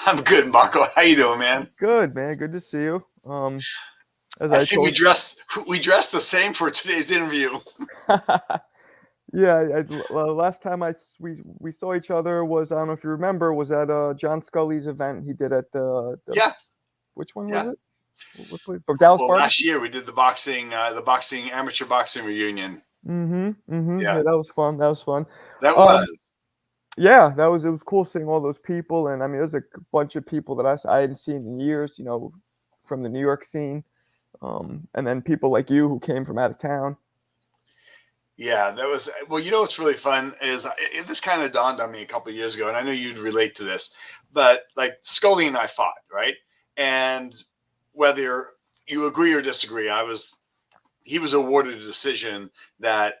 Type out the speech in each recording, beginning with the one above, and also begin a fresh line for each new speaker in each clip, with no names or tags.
I'm good, Marco. How you doing, man?
Good, man. Good to see you. As
I
I
see we
told,
dressed the same for today's interview.
yeah, last time we saw each other was, I don't know if you remember, was at John Scully's event he did at the
Yeah,
which one was
yeah.
it? What place? Dallas
Well, last
Barbecue.
year we did the boxing amateur boxing reunion.
Yeah,
Yeah,
that was fun. That was fun.
that
Um,
was.
yeah, it was cool seeing all those people, and I mean, there's a bunch of people that I hadn't seen in years, from the New York scene. And then people like you who came from out of town.
Yeah, that was. Well, you know what's really fun is this kind of dawned on me a couple of years ago, and I know you'd relate to this, but like Scully and I fought, right? And whether you agree or disagree, he was awarded a decision that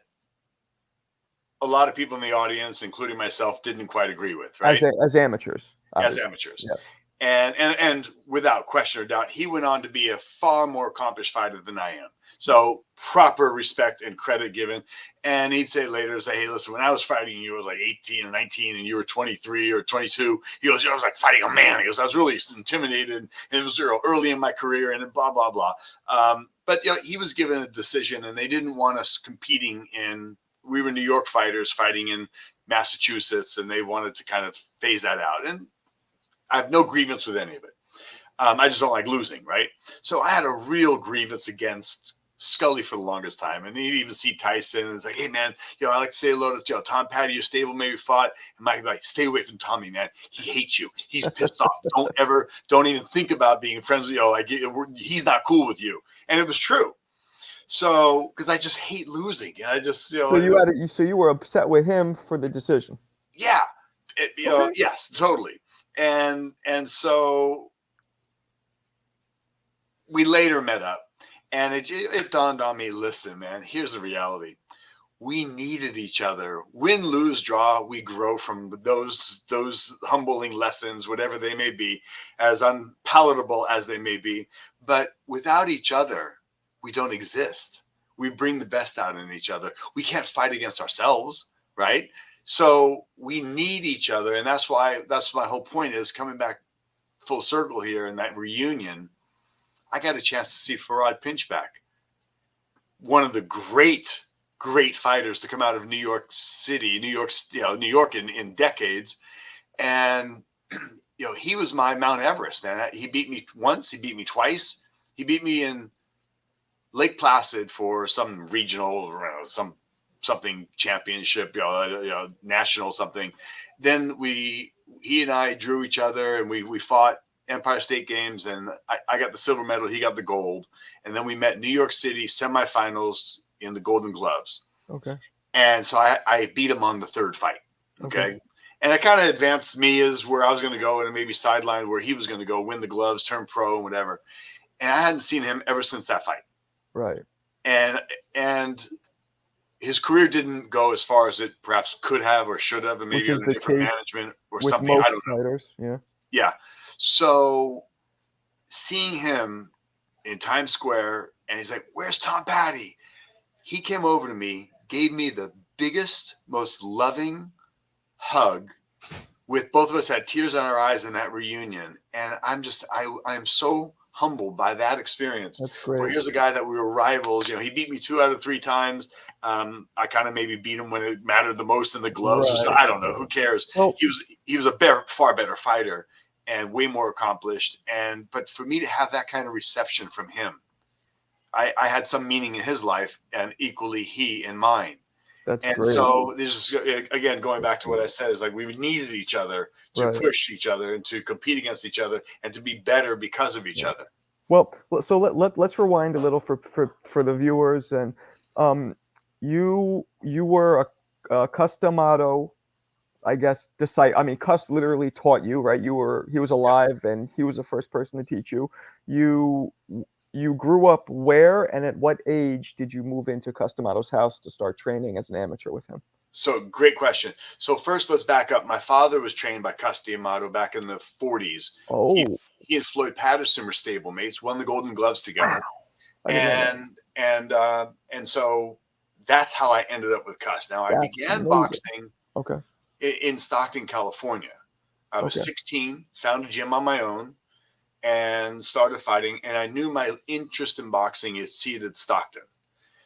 a lot of people in the audience, including myself, didn't quite agree with, right?
As amateurs,
As
obviously.
amateurs.
Yeah.
And without question or doubt, he went on to be a far more accomplished fighter than I am. So proper respect and credit given. And he'd say later, "Hey, listen, when I was fighting you, I was like 18 or 19, and you were 23 or 22." He goes, "I was like fighting a man." He goes, "I was really intimidated, and it was early in my career, and blah blah blah." But he was given a decision, and they didn't want us competing in. We were New York fighters fighting in Massachusetts, and they wanted to kind of phase that out. And I have no grievance with any of it. I just don't like losing, right? So I had a real grievance against Scully for the longest time. And you'd even see Tyson, and it's like, "Hey, man, I like to say hello to Tom Patti, your stablemate we fought." And Mike would be like, "Stay away from Tommy, man. He hates you. He's pissed off. Don't even think about being friends with you. Like, he's not cool with you." And it was true. So, because I just hate losing. I just,
So so you were upset with him for the decision.
yeah,
Okay.
yes, totally. And so we later met up, and it dawned on me, listen, man, here's the reality. We needed each other. Win, lose, draw, we grow from those humbling lessons, whatever they may be, as unpalatable as they may be. But without each other, we don't exist. We bring the best out in each other. We can't fight against ourselves, right? So we need each other, and that's my whole point is coming back full circle here in that reunion. I got a chance to see Farad Pinchback, one of the great fighters to come out of New York City, New York in decades. And, he was my Mount Everest, man. He beat me once, he beat me twice. He beat me in Lake Placid for some regional, something championship, national something. Then he and I drew each other, and we fought Empire State Games, and I got the silver medal, he got the gold, and then we met New York City semifinals in the Golden Gloves.
Okay.
And so I beat him on the third fight. Okay. And it kind of advanced me as where I was going to go, and maybe sidelined where he was going to go, win the gloves, turn pro, and whatever. And I hadn't seen him ever since that fight.
Right.
And his career didn't go as far as it perhaps could have or should have, and
Which
maybe
is
under
the
different
case
management or
with
something. I
most
don't know.
fighters. Yeah.
Yeah. So seeing him in Times Square, and he's like, "Where's Tom Patti?" He came over to me, gave me the biggest, most loving hug. With both of us had tears in our eyes in that reunion, and I'm so humbled by that experience.
That's
Where
great.
here's a guy that we were rivals. He beat me 2 out of 3 times. I kind of maybe beat him when it mattered the most in the gloves, or so.
Right.
I don't know. Who cares?
Well,
He was far better fighter and way more accomplished. But for me to have that kind of reception from him, I had some meaning in his life, and equally he in mine.
that's
And
great.
so this is, again, going back to what I said, is like we needed each other to
Right.
push each other and to compete against each other and to be better because of each
Right.
other.
Well, so let's rewind a little for the viewers. And um, you were a Cus D'Amato, I guess, disciple. I mean, Cus literally taught you, right? He was
Yeah.
alive, and he was the first person to teach you. You you grew up where, and at what age did you move into Cus D'Amato's house to start training as an amateur with him?
So great question. So first, let's back up. My father was trained by Cus D'Amato back in the 40s. He
Oh,
he and Floyd Patterson were stablemates, won the Golden Gloves
wow!
together,
I didn't know that.
and so that's how I ended up with Cus. Now I
That's
began
amazing.
boxing
Okay.
in Stockton, California. I was
Okay.
16, found a gym on my own, and started fighting. And I knew my interest in boxing exceeded Stockton.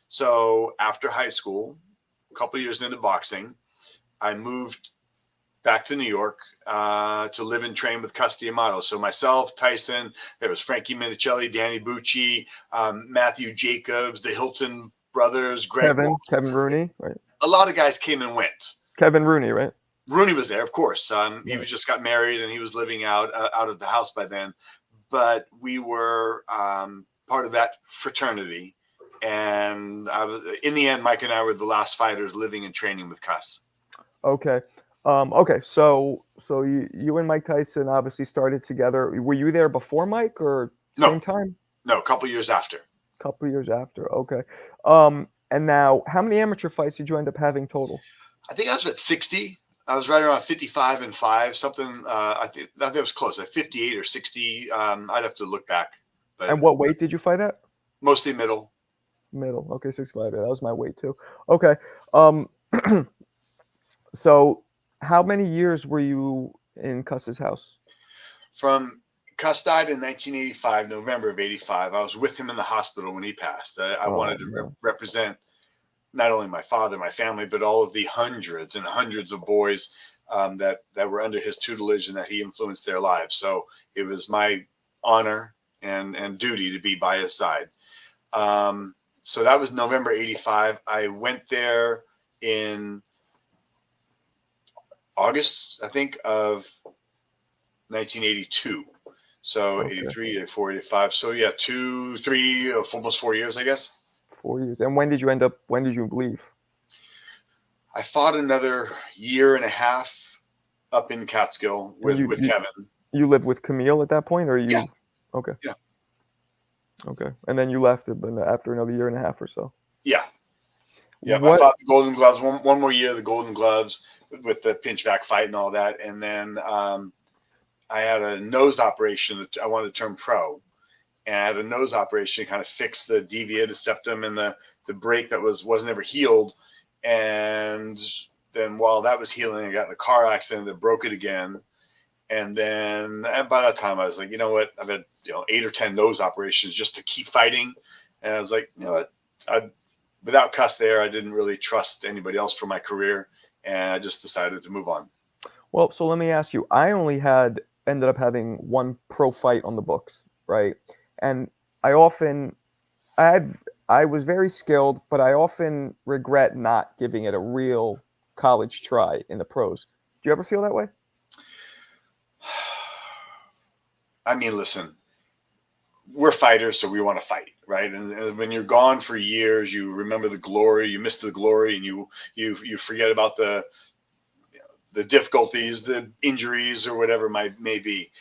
So after high school, a couple years into boxing, I moved back to New York to live and train with Cus D'Amato. So myself, Tyson, there was Frankie Minicelli, Danny Bucci, Matthew Jacobs, the Hilton brothers, Greg Walsh.
Kevin Rooney, right?
A lot of guys came and went.
Kevin Rooney, right?
Rooney was there, of course. He
Right.
just got married and he was living out of the house by then. But we were part of that fraternity. And I was, in the end, Mike and I were the last fighters living and training with Cus.
Okay. Okay. So you and Mike Tyson obviously started together. Were you there before Mike or same
No,
time?
no, a couple years after.
Couple years after. Okay. And now how many amateur fights did you end up having total?
I think I was at 60. I was right around 55 and 5, something. I think it was close, like 58 or 60. I'd have to look back, but
And what weight did you fight at?
mostly middle.
Middle. Okay, 65. Yeah, that was my weight too. Okay. Um, so how many years were you in Cus's house?
From Cus died in 1985, November of 85. I was with him in the hospital when he passed. I wanted to represent not only my father, my family, but all of the hundreds and hundreds of boys that were under his tutelage and that he influenced their lives. So it was my honor and duty to be by his side. So that was November 85. I went there in August, I think, of 1982. So
Okay.
83, 84, 85. So yeah, 2, 3, almost 4 years, I guess.
4 years. And when did you leave?
I fought another year and a half up in Catskill with Kevin.
You lived with Camille at that point, or you?
Yeah.
Okay.
Yeah.
Okay. And then you left after another year and a half or so.
Yeah. Yeah. I fought the Golden Gloves one more year, the Golden Gloves with the pinchback fight and all that. And then I had a nose operation that I wanted to turn pro. And I had a nose operation to kind of fix the deviated septum and the break that wasn't ever healed. And then while that was healing, I got in a car accident that broke it again. And then by that time, I was like, you know what? I've had 8 or 10 nose operations just to keep fighting. And I was like, you know what? Without Cus there, I didn't really trust anybody else for my career. And I just decided to move on.
Well, so let me ask you. I only ended up having one pro fight on the books, right? And I was very skilled, but I often regret not giving it a real college try in the pros. Do you ever feel that way?
I mean, listen, we're fighters, so we want to fight, right? And when you're gone for years, you remember the glory, you miss the glory, and you forget about the difficulties, the injuries, or whatever may be.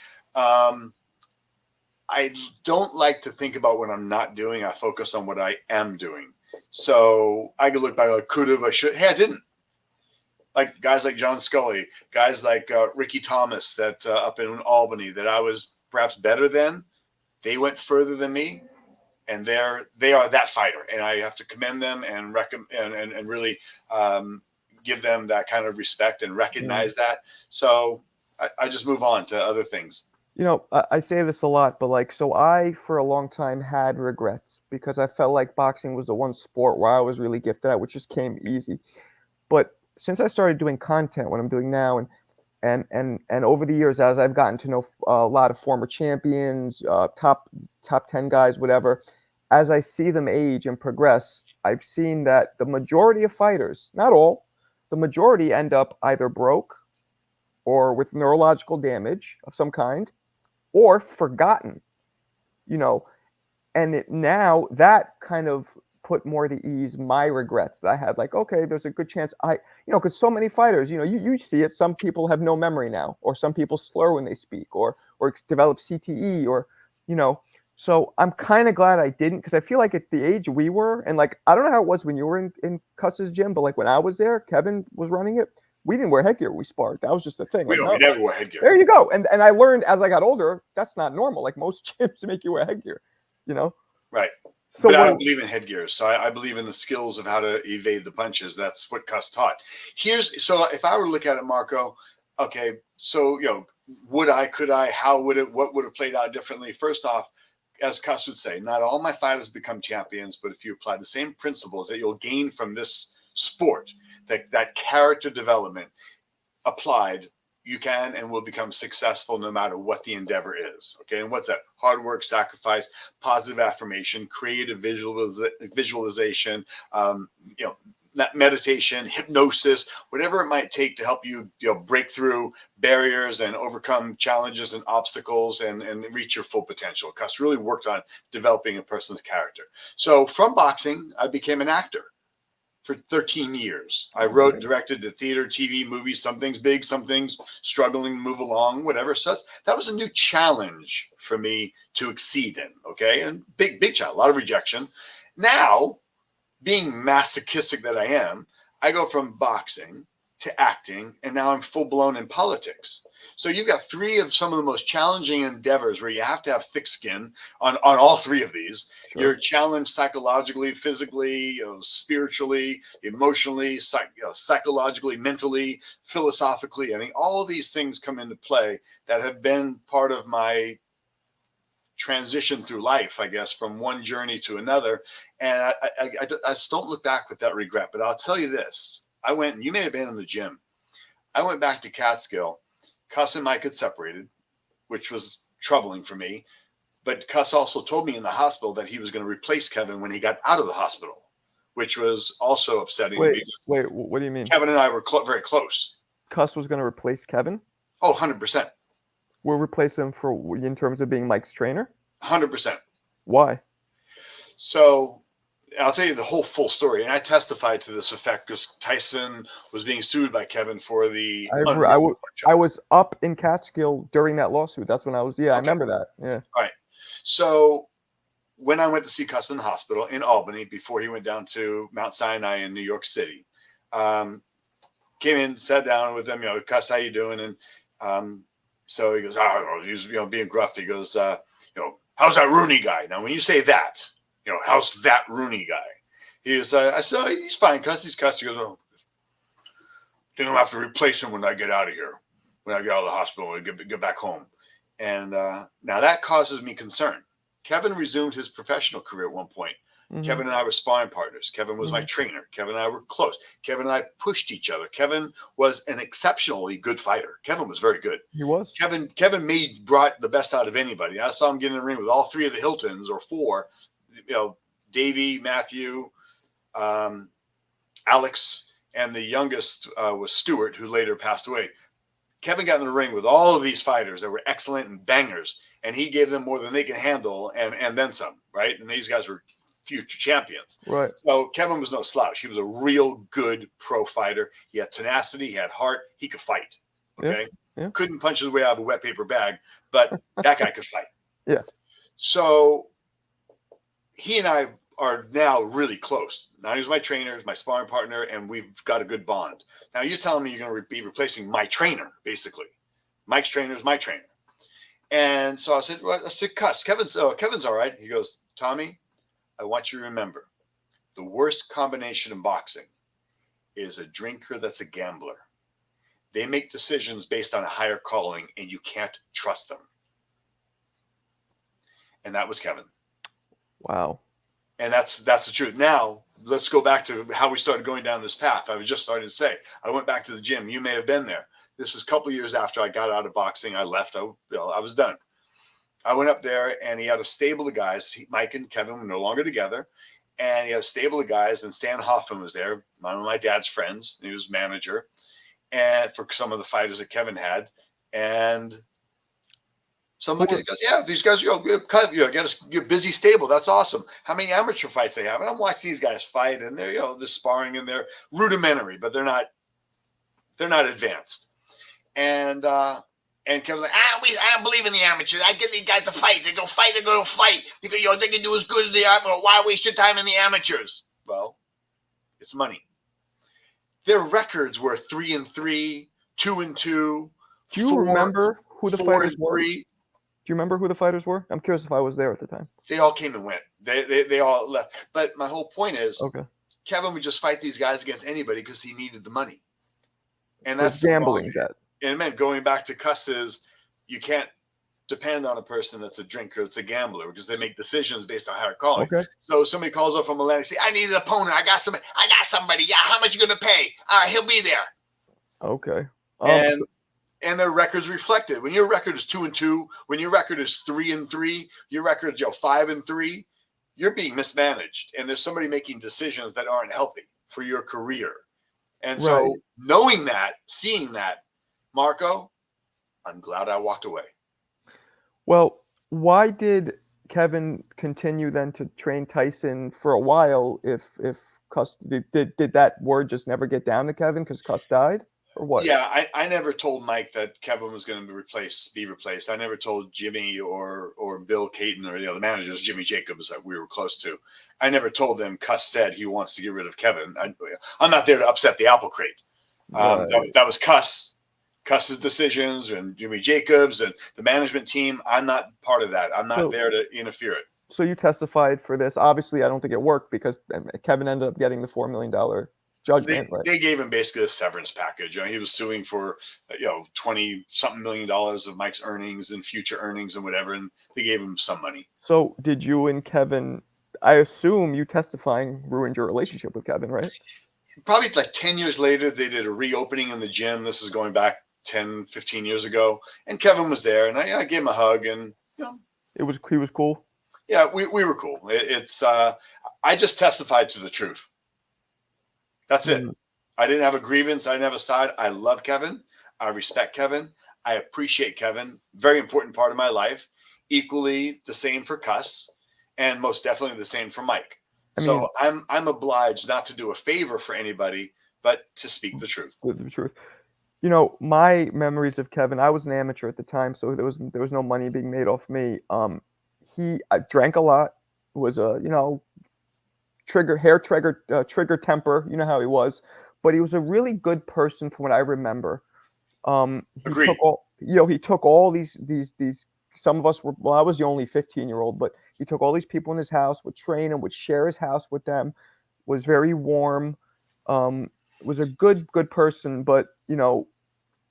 I don't like to think about what I'm not doing. I focus on what I am doing. So I could look back, I could have, I should. Hey, I didn't. Like guys like John Scully, guys like Ricky Thomas that up in Albany that I was perhaps better than. They went further than me, and they are that fighter, and I have to commend them and really give them that kind of respect and recognize that. So I just move on to other things.
I say this a lot, but so I, for a long time, had regrets because I felt like boxing was the one sport where I was really gifted at, which just came easy. But since I started doing content, what I'm doing now, and over the years, as I've gotten to know a lot of former champions, top 10 guys, whatever, as I see them age and progress, I've seen that the majority of fighters, not all, the majority end up either broke or with neurological damage of some kind, or forgotten, and now that kind of put more to ease my regrets that I had. Like, okay, there's a good chance because so many fighters, you see it. Some people have no memory now, or some people slur when they speak, or develop CTE, or So I'm kind of glad I didn't, because I feel like at the age we were, and I don't know how it was when you were in Cus's gym, but when I was there, Kevin was running it. We didn't wear headgear. We sparred. That was just the thing.
We never wore headgear.
There you go. And I learned as I got older, that's not normal. Like most gyms make you wear headgear,
Right.
So
but I don't believe in headgear. So I believe in the skills of how to evade the punches. That's what Cus taught. So if I were to look at it, Marco, okay, so, would I, could I, how would it, what would have played out differently? First off, as Cus would say, not all my fighters become champions, but if you apply the same principles that you'll gain from this sport, that character development applied, you can and will become successful no matter what the endeavor is. Okay. And what's that? Hard work, sacrifice, positive affirmation, creative visualization, you know, meditation, hypnosis, whatever it might take to help you, break through barriers and overcome challenges and obstacles and reach your full potential. Cus really worked on developing a person's character. So from boxing, I became an actor for 13 years. I wrote, directed the theater, TV, movies, some things big, some things struggling to move along, whatever. So that was a new challenge for me to exceed in. Okay. And big challenge, a lot of rejection. Now, being masochistic that I am, I go from boxing to acting, and now I'm full blown in politics. So you've got three of some of the most challenging endeavors where you have to have thick skin on all three of these. Sure. You're challenged psychologically, physically, spiritually, emotionally, psychologically, mentally, philosophically. I mean, all of these things come into play that have been part of my transition through life, I guess, from one journey to another. And I just don't look back with that regret. But I'll tell you this. I went, and you may have been in the gym. I went back to Catskill. Cus and Mike had separated, which was troubling for me. But Cus also told me in the hospital that he was going to replace Kevin when he got out of the hospital, which was also upsetting.
Wait, what do you mean?
Kevin and I were very close.
Cus was going to replace Kevin?
Oh, 100%.
We'll replace him in terms of being Mike's trainer?
100%.
Why?
So I'll tell you the whole full story. And I testified to this effect because Tyson was being sued by Kevin for the...
I was up in Catskill during that lawsuit. That's when I was... Yeah, okay. I remember that. Yeah.
All right. So when I went to see Cus in the hospital in Albany before he went down to Mount Sinai in New York City, came in, sat down with him, Cus, how you doing? And so he goes, he's being gruff. He goes, how's that Rooney guy? Now, when you say that, how's that Rooney guy? He goes, I said, he's fine, Cus. He's Cus. He goes, oh, then I'll have to replace him when I get out of here, when I get out of the hospital and get back home. And now that causes me concern. Kevin resumed his professional career at one point. Mm-hmm. Kevin and I were sparring partners. Kevin was my trainer. Kevin and I were close. Kevin and I pushed each other. Kevin was an exceptionally good fighter. Kevin was very good.
He was.
Kevin brought the best out of anybody. I saw him get in the ring with all three of the Hiltons, or four, Davey, Matthew, Alex, and the youngest was Stuart, who later passed away. Kevin got in the ring with all of these fighters that were excellent and bangers, and he gave them more than they could handle and then some, right? And these guys were future champions.
Right.
So Kevin was no slouch. He was a real good pro fighter. He had tenacity. He had heart. He could fight. Okay.
Yeah.
Couldn't punch his way out of a wet paper bag, but that guy could fight.
Yeah.
So he and I are now really close. Now he's my trainer, he's my sparring partner, and we've got a good bond. Now you're telling me you're going to be replacing my trainer, basically. Mike's trainer is my trainer. And so I said, Cus, Kevin's all right. He goes, Tommy, I want you to remember, the worst combination in boxing is a drinker that's a gambler. They make decisions based on a higher calling, and you can't trust them. And that was Kevin.
Wow.
And that's the truth. Now, let's go back to how we started going down this path. I was just starting to say, I went back to the gym. You may have been there. This is a couple of years after I got out of boxing. I left. I was done. I went up there, and he had a stable of guys. Mike and Kevin were no longer together. And he had a stable of guys, and Stan Hoffman was there, one of my dad's friends. He was manager, and for some of the fighters that Kevin had. And somebody goes, yeah, these guys, you're busy stable. That's awesome. How many amateur fights they have? And I'm watching these guys fight, and they're, they're sparring, and they're rudimentary, but they're not advanced. And Kevin's like, I don't believe in the amateurs. I get these guys to fight. They go fight. They go to fight. They go, they can do as good as the amateur. Why waste your time in the amateurs? Well, it's money. Their records were 3-3, 2-2.
Do you remember who the fighters were? Do you remember who the fighters were? I'm curious if I was there at the time.
They all came and went. They all left. But my whole point is,
okay,
Kevin would just fight these guys against anybody because he needed the money. And
that's gambling debt.
And man, going back to Cus's you can't depend on a person that's a drinker, it's a gambler, because they make decisions based on higher calling.
Okay.
So somebody calls up from Atlantic, say, I need an opponent. I got somebody. Yeah, how much you gonna pay? All right, he'll be there.
Okay.
And their records reflect it. When your record is 2-2, when your record is 3-3, your record is 5-3, you're being mismanaged. And there's somebody making decisions that aren't healthy for your career. And so
Right.
knowing that, seeing that, Marco, I'm glad I walked away.
Well, why did Kevin continue then to train Tyson for a while if Cus did that word just never get down to Kevin because Cus died? Or what?
Yeah, I never told Mike that Kevin was going to be replaced. I never told Jimmy or Bill Caton or the managers, Jimmy Jacobs, that we were close to. I never told them Cus said he wants to get rid of Kevin. I'm not there to upset the apple crate.
Right.
That was Cus's decisions and Jimmy Jacobs and the management team. I'm not part of that. I'm not there to interfere it.
So you testified for this. Obviously, I don't think it worked because Kevin ended up getting the $4 million judgment.
They gave him basically a severance package. He was suing for 20-something million dollars of Mike's earnings and future earnings and whatever, and they gave him some money.
So did you and Kevin? I assume you testifying ruined your relationship with Kevin, right?
Probably like 10 years later, they did a reopening in the gym. This is going back 10, 15 years ago, and Kevin was there, and I gave him a hug, and
he was cool.
Yeah, we were cool. I just testified to the truth. That's it. I didn't have a grievance. I didn't have a side. I love Kevin. I respect Kevin. I appreciate Kevin. Very important part of my life. Equally the same for Cus, and most definitely the same for Mike. So I'm obliged not to do a favor for anybody, but to speak the truth.
The truth. My memories of Kevin. I was an amateur at the time, so there was no money being made off me. I drank a lot. Was a trigger temper. You know how he was, but he was a really good person from what I remember.
Agreed.
He took all these. Some of us were. Well, I was the only 15-year-old, but he took all these people in his house, would train them, would share his house with them. Was very warm. Was a good person, but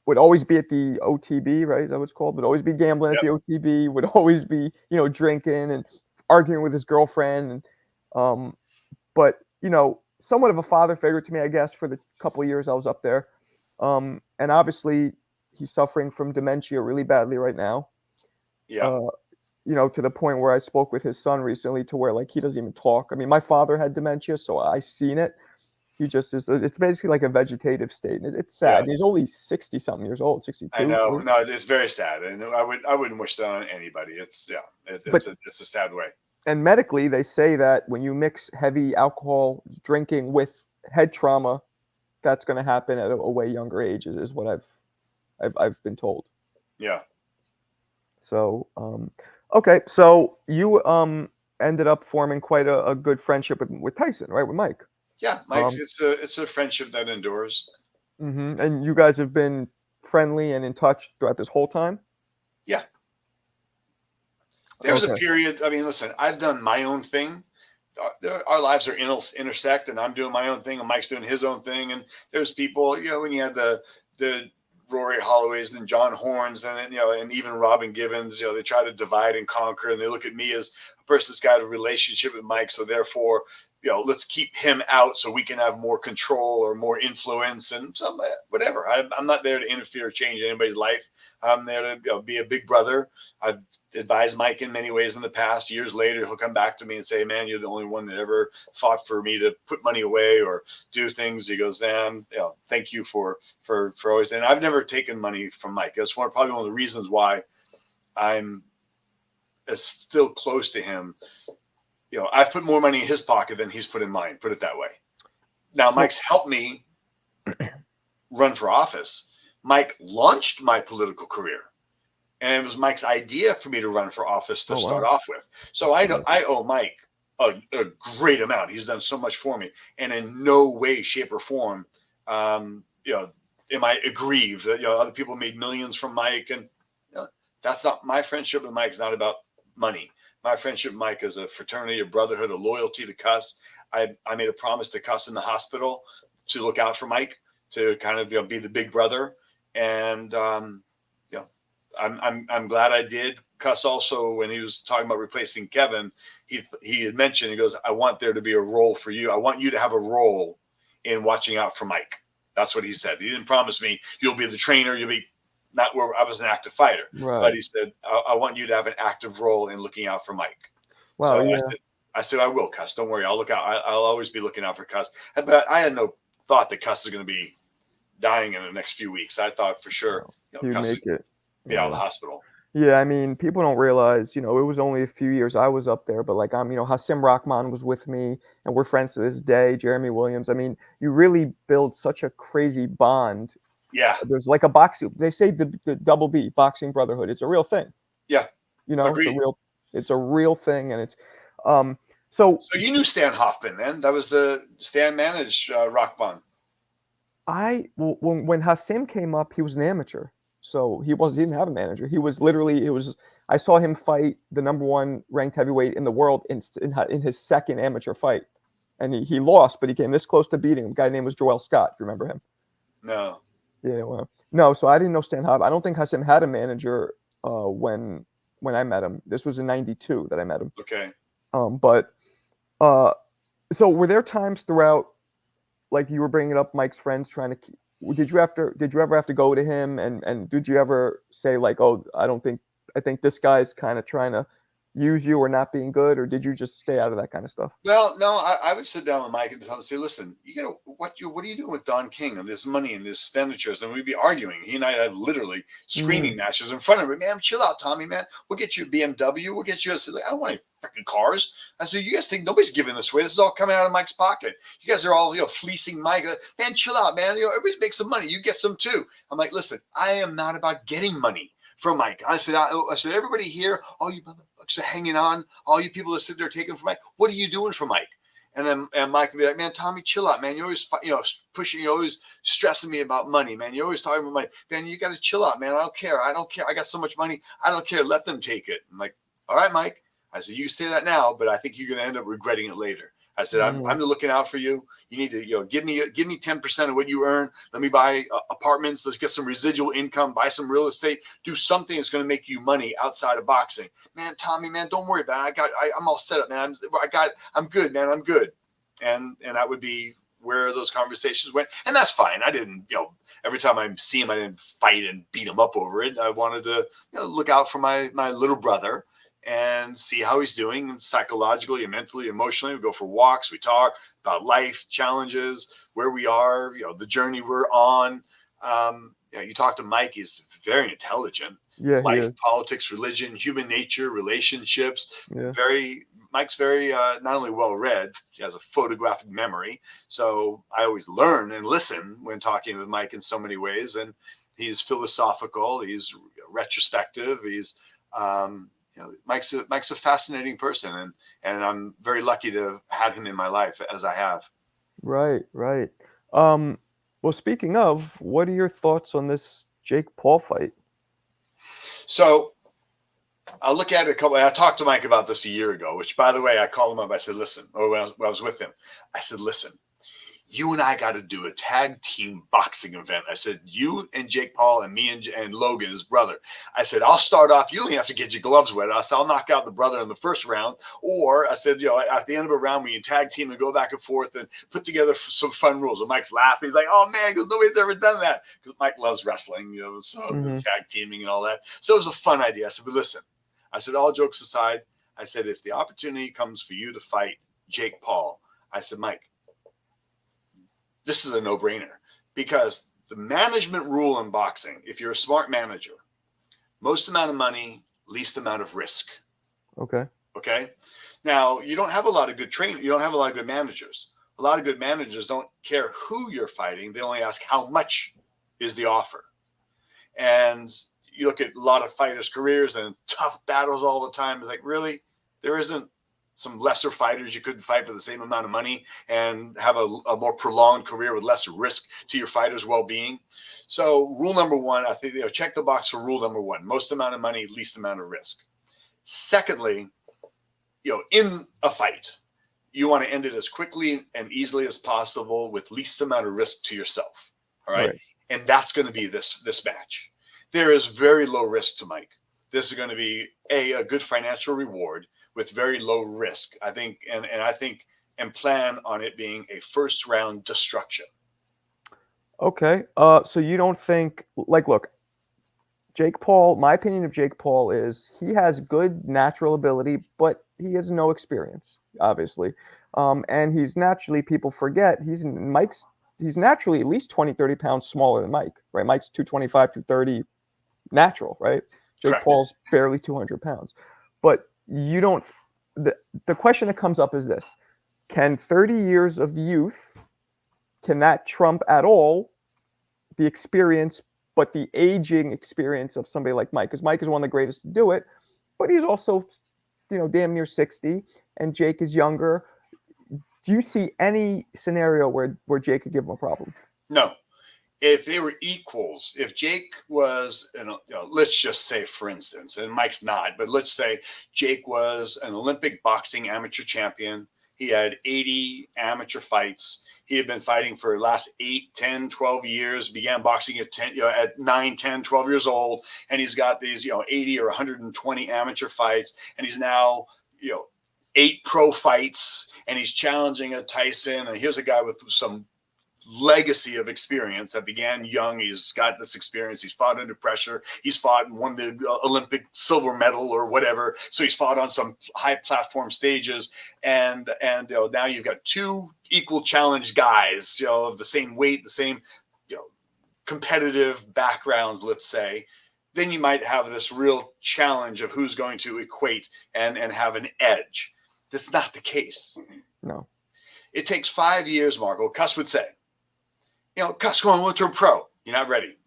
would always be at the OTB, right? Is that what it's called? Would always be gambling at the OTB. Would always be drinking and arguing with his girlfriend. And but somewhat of a father figure to me, I guess, for the couple of years I was up there. And obviously he's suffering from dementia really badly right now.
Yeah.
To the point where I spoke with his son recently to where like he doesn't even talk. I mean, my father had dementia, so I seen it. He just is. It's basically like a vegetative state. It's sad. Yeah. He's only 60-something years old, 62.
I know. No, it's very sad, and I wouldn't wish that on anybody. It's a sad way.
And medically, they say that when you mix heavy alcohol drinking with head trauma, that's going to happen at a way younger age. Is what I've been told.
Yeah.
So, okay. So you ended up forming quite a good friendship with Tyson, right? With Mike.
Yeah, Mike. It's a friendship that endures.
Mm-hmm. And you guys have been friendly and in touch throughout this whole time?
Yeah. There's a period. I mean, listen, I've done my own thing. Our lives are intersect, and I'm doing my own thing, and Mike's doing his own thing. And there's people, when you had the Rory Holloways and John Horns, and and even Robin Givens, they try to divide and conquer, and they look at me as a person that's got a relationship with Mike, so therefore, let's keep him out so we can have more control or more influence and some whatever. I'm not there to interfere or change anybody's life. I'm there to be a big brother. I've advised Mike in many ways in the past. Years later, he'll come back to me and say, "Man, you're the only one that ever fought for me to put money away or do things." He goes, "Man, thank you for always." And I've never taken money from Mike. That's probably one of the reasons why I'm still close to him. I've put more money in his pocket than he's put in mine, put it that way. Now, Mike's helped me run for office. Mike launched my political career, and it was Mike's idea for me to run for office to start off with. So I know I owe Mike a great amount. He's done so much for me, and in no way, shape, or form, am I aggrieved that other people made millions from Mike, and that's not my friendship with Mike. Is not about money. My friendship with Mike is a fraternity, a brotherhood, a loyalty to Cus. I made a promise to Cus in the hospital to look out for Mike, to kind of be the big brother, and I'm glad I did. Cus also, when he was talking about replacing Kevin, he had mentioned, he goes, I want there to be a role for you. I want you to have a role in watching out for Mike. That's what he said. He didn't promise me you'll be the trainer. You'll be not where I was an active fighter, but he said, I want you to have an active role in looking out for Mike.
Wow.
So
Yeah.
I said, I will, Cus. Don't worry. I'll look out. I'll always be looking out for Cus. But I had no thought that Cus is going to be dying in the next few weeks. I thought for sure,
He'd
Cus
make it.
would be out of the hospital.
Yeah, I mean, people don't realize, it was only a few years I was up there, but like Hasim Rahman was with me, and we're friends to this day. Jeremy Williams. I mean, you really build such a crazy bond.
Yeah.
There's like a boxing. They say the double B, boxing brotherhood. It's a real thing.
Yeah.
Agreed. It's a real thing, and it's
So you knew Stan Hoffman, then? That was Stan managed Rahman.
When Hasim came up, he was an amateur. So he didn't have a manager. He was literally, I saw him fight the #1 ranked heavyweight in the world in his second amateur fight. And he lost, but he came this close to beating him. A guy named was Joel Scott, if you remember him.
No.
Yeah, well, no, so I didn't know Stan Hobb. I don't think Hasim had a manager when I met him. This was in '92 that I met him.
Okay.
So were there times throughout, like you were bringing up Mike's friends trying to keep, did you ever have to go to him and did you ever say like, oh, I think this guy's kind of trying to use you or not being good, or did you just stay out of that kind of stuff?
Well, no, I would sit down with Mike and tell him, say, listen, what are you doing with Don King and this money and this expenditures? And we'd be arguing. He and I had literally screaming matches in front of him. Man, chill out, Tommy, man. We'll get you a BMW. We'll get you I said, I don't want any freaking cars. I said, you guys think nobody's giving this away? This is all coming out of Mike's pocket. You guys are all, fleecing Mike. Man, chill out, man. Everybody makes some money. You get some too. I'm like, listen, I am not about getting money from Mike. I said, everybody here, all you motherfuckers are hanging on, all you people that sit there taking from Mike, what are you doing for Mike? And Mike would be like, man, Tommy, chill out, man. You're always, pushing, you're always stressing me about money, man. You're always talking about money. Man, you got to chill out, man. I don't care. I got so much money. I don't care. Let them take it. I'm like, all right, Mike. I said, you say that now, but I think you're going to end up regretting it later. I said, I'm looking out for you. You need to, give me 10% of what you earn. Let me buy apartments. Let's get some residual income, buy some real estate, do something that's going to make you money outside of boxing. Man, Tommy, man, don't worry about it. I'm all set up, man. I'm good, man. I'm good. And that would be where those conversations went. And that's fine. I didn't, every time I see him, I didn't fight and beat him up over it. I wanted to, look out for my little brother and see how he's doing psychologically and mentally, emotionally. We go for walks. We talk about life challenges, where we are, the journey we're on. You talk to Mike, he's very intelligent.
Yeah,
life, politics, religion, human nature, relationships.
Yeah.
Mike's very not only well-read, he has a photographic memory. So I always learn and listen when talking with Mike in so many ways. And he's philosophical. He's retrospective. He's, Mike's a fascinating person, and I'm very lucky to have had him in my life as I have.
Right. Well, speaking of, what are your thoughts on this Jake Paul fight?
So I'll look at it I talked to Mike about this a year ago, which, by the way, I called him up. I said, listen, when I was with him, I said, listen, you and I got to do a tag team boxing event. I said, you and Jake Paul and me and Logan, his brother. I said, I'll start off. You don't even have to get your gloves wet. I said, I'll knock out the brother in the first round. Or I said, at the end of a round, we can tag team and go back and forth and put together some fun rules. And Mike's laughing. He's like, oh, man, because nobody's ever done that. Because Mike loves wrestling, tag teaming and all that. So it was a fun idea. I said, but listen, I said, all jokes aside, I said, if the opportunity comes for you to fight Jake Paul, I said, Mike, this is a no-brainer, because the management rule in boxing, if you're a smart manager, most amount of money, least amount of risk.
Okay.
Now, you don't have a lot of good training. You don't have a lot of good managers. A lot of good managers don't care who you're fighting. They only ask how much is the offer. And you look at a lot of fighters' careers and tough battles all the time. It's like, really? There isn't some lesser fighters you couldn't fight for the same amount of money and have a more prolonged career with less risk to your fighter's well-being? So rule number one, I think, check the box for rule number one: most amount of money, least amount of risk. Secondly, in a fight, you want to end it as quickly and easily as possible with least amount of risk to yourself. All right. And that's going to be this match. there is very low risk to Mike. This is going to be a good financial reward with very low risk. I think, and I think, and plan on it being a first round destruction.
Okay. So you don't think, like, look, Jake Paul, my opinion of Jake Paul is he has good natural ability, but he has no experience, obviously. And he's naturally, people forget, he's naturally at least 20, 30 pounds smaller than Mike, right? Mike's 225, 230 natural, right? Jake
Correct.
Paul's barely 200 pounds. But you don't, the question that comes up is this: can 30 years of youth, can that trump at all the experience, but the aging experience of somebody like Mike? Because Mike is one of the greatest to do it, but he's also, damn near 60, and Jake is younger. Do you see any scenario where Jake could give him a problem?
No. If they were equals, if Jake was, let's just say, for instance, and Mike's not, but let's say Jake was an Olympic boxing amateur champion. He had 80 amateur fights. He had been fighting for the last 8, 10, 12 years, began boxing at 10, at 9, 10, 12 years old. And he's got these, 80 or 120 amateur fights. And he's now, 8 pro fights, and he's challenging a Tyson. And here's a guy with some legacy of experience that began young. He's got this experience. He's fought under pressure. He's fought and won the Olympic silver medal or whatever. So he's fought on some high platform stages. And now you've got 2 equal challenge guys, of the same weight, the same, competitive backgrounds, let's say. Then you might have this real challenge of who's going to equate and have an edge. That's not the case.
No.
It takes 5 years, Marco. Cus would say, Cus, come on, I want to turn pro. You're not ready.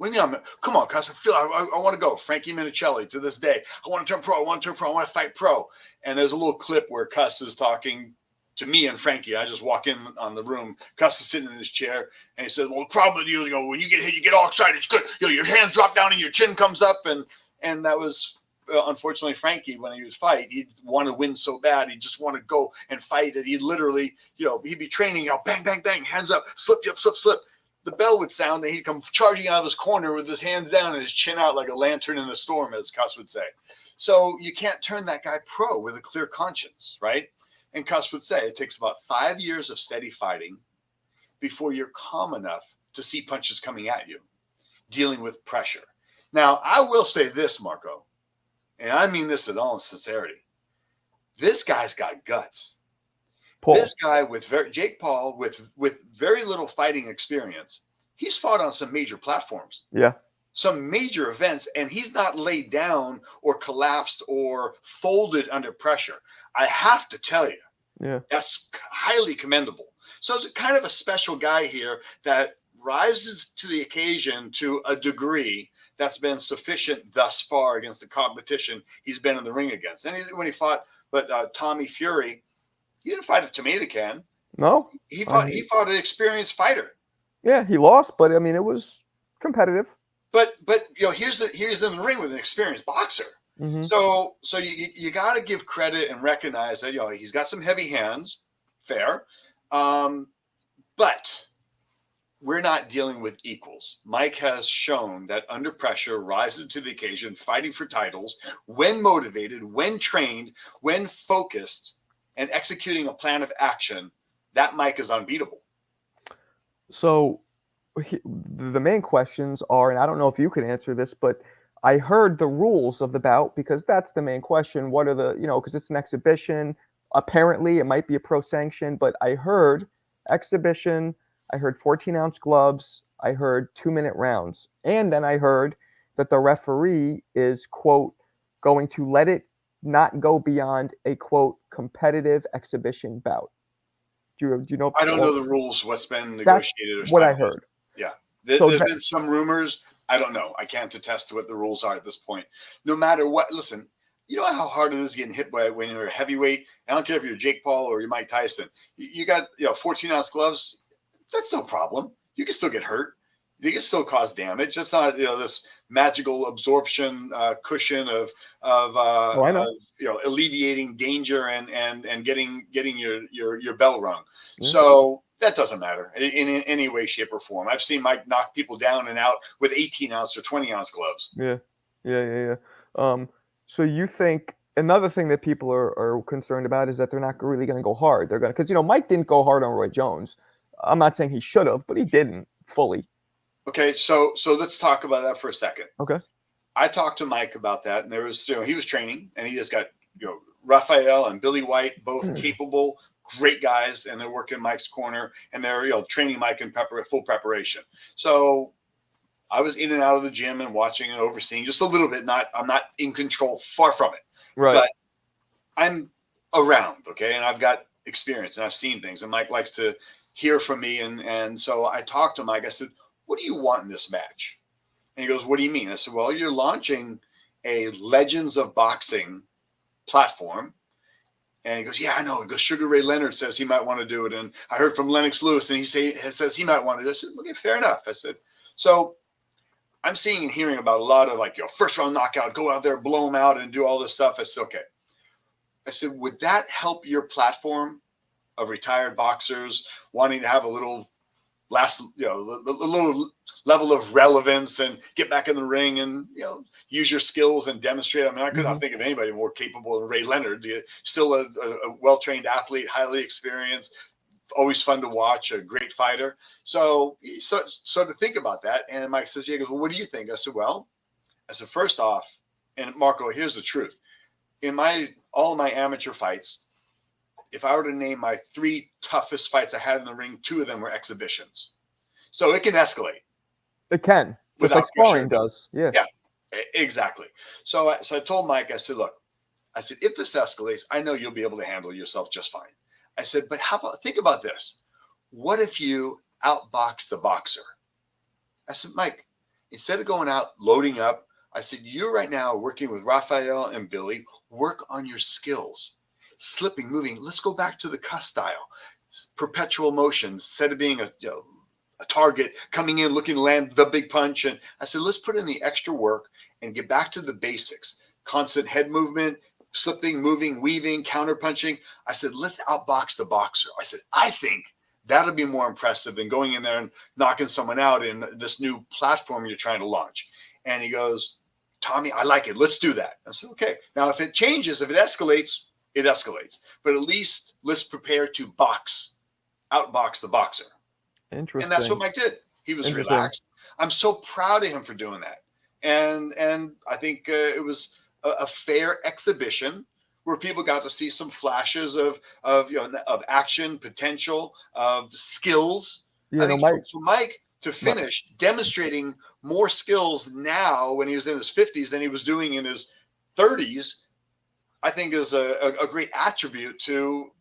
Come on, Cus. I want to go. Frankie Minicelli, to this day, I want to turn pro. I want to fight pro. And there's a little clip where Cus is talking to me and Frankie. I just walk in on the room. Cus is sitting in his chair, and he says, well, the problem with you is, when you get hit, you get all excited. It's good. Your hands drop down and your chin comes up. And that was, unfortunately, Frankie, when he would fight, he'd want to win so bad. He'd just want to go and fight. And he'd literally, he'd be training, bang, bang, bang, hands up, slip, slip. The bell would sound, and he'd come charging out of this corner with his hands down and his chin out like a lantern in a storm, as Cus would say. So you can't turn that guy pro with a clear conscience, right? And Cus would say it takes about 5 years of steady fighting before you're calm enough to see punches coming at you, dealing with pressure. Now, I will say this, Marco, and I mean this in all sincerity. This guy's got guts. Paul. This guy Jake Paul with very little fighting experience, he's fought on some major platforms.
Yeah.
Some major events, and he's not laid down or collapsed or folded under pressure. I have to tell you, that's highly commendable. So it's kind of a special guy here that rises to the occasion to a degree that's been sufficient thus far against the competition he's been in the ring against. And when he fought, Tommy Fury, he didn't fight a tomato can.
No,
he fought an experienced fighter.
Yeah, he lost, but I mean, it was competitive.
But here's in the ring with an experienced boxer. Mm-hmm. So you got to give credit and recognize that he's got some heavy hands, fair, but we're not dealing with equals. Mike has shown that under pressure, rises to the occasion, fighting for titles, when motivated, when trained, when focused, and executing a plan of action. That Mike is unbeatable.
So the main questions are, and I don't know if you can answer this, but I heard the rules of the bout, because that's the main question. What are the, because it's an exhibition. Apparently, it might be a pro sanction, but I heard exhibition. I heard 14-ounce gloves. I heard 2-minute rounds. And then I heard that the referee is, quote, going to let it not go beyond a, quote, competitive exhibition bout. Do you know?
I don't know the rules, what's been negotiated.
That's what I heard.
Yeah. There's been some rumors. I don't know. I can't attest to what the rules are at this point. No matter what, listen, you know how hard it is getting hit by when you're a heavyweight? I don't care if you're Jake Paul or you're Mike Tyson. You got 14-ounce gloves. That's no problem. You can still get hurt. You can still cause damage. That's not this magical absorption cushion of alleviating danger and getting your bell rung. Mm-hmm. So That doesn't matter in any way, shape, or form. I've seen Mike knock people down and out with 18-ounce or 20-ounce gloves.
Yeah, yeah. So you think another thing that people are concerned about is that they're not really going to go hard. They're going to, because Mike didn't go hard on Roy Jones. I'm not saying he should have, but he didn't fully.
Okay, so let's talk about that for a second.
Okay.
I talked to Mike about that, and there was he was training, and he just got Raphael and Billy White, both capable, great guys, and they're working Mike's corner, and they're training Mike in full preparation. So I was in and out of the gym and watching and overseeing just a little bit. I'm not in control, far from it.
Right.
But I'm around, okay, and I've got experience and I've seen things, and Mike likes to hear from me, and so I talked to Mike. I said, "What do you want in this match?" And he goes, "What do you mean?" I said, "Well, you're launching a Legends of Boxing platform." And he goes, "Yeah, I know." He goes, "Sugar Ray Leonard says he might want to do it. And I heard from Lennox Lewis, and he says he might want to do it." I said, "Okay, fair enough." I said, so I'm seeing and hearing about a lot of first round knockout, go out there, blow them out, and do all this stuff. I said, okay. I said, would that help your platform of retired boxers wanting to have a little a little level of relevance and get back in the ring and use your skills and demonstrate? I mean, I could not think of anybody more capable than Ray Leonard. Still a well-trained athlete, highly experienced, always fun to watch, a great fighter. So to think about that, and Mike says, "Yeah," he goes, "Well, what do you think?" I said, first off, and Marco, here's the truth: in all of my amateur fights, if I were to name my 3 toughest fights I had in the ring, 2 of them were exhibitions. So it can escalate.
It can, just like sparring does. Yeah.
Yeah, exactly. So I told Mike, I said, "Look," I said, "if this escalates, I know you'll be able to handle yourself just fine." I said, "But think about this. What if you outbox the boxer?" I said, "Mike, instead of going out, loading up," I said, "you right now are working with Raphael and Billy. Work on your skills. Slipping, moving. Let's go back to the Cus style. Perpetual motion. Instead of being a target coming in, looking to land the big punch." And I said, "Let's put in the extra work and get back to the basics. Constant head movement, slipping, moving, weaving, counter punching." I said, "Let's outbox the boxer." I said, "I think that'll be more impressive than going in there and knocking someone out in this new platform you're trying to launch." And he goes, "Tommy, I like it. Let's do that." I said, "Okay." Now, if it changes, if it escalates, it escalates. But at least let's prepare to outbox the boxer.
Interesting.
And that's what Mike did. He was relaxed. I'm so proud of him for doing that. And I think it was a fair exhibition where people got to see some flashes of action, potential, of skills. I think for Mike to finish demonstrating more skills now when he was in his 50s than he was doing in his 30s, I think is a great attribute to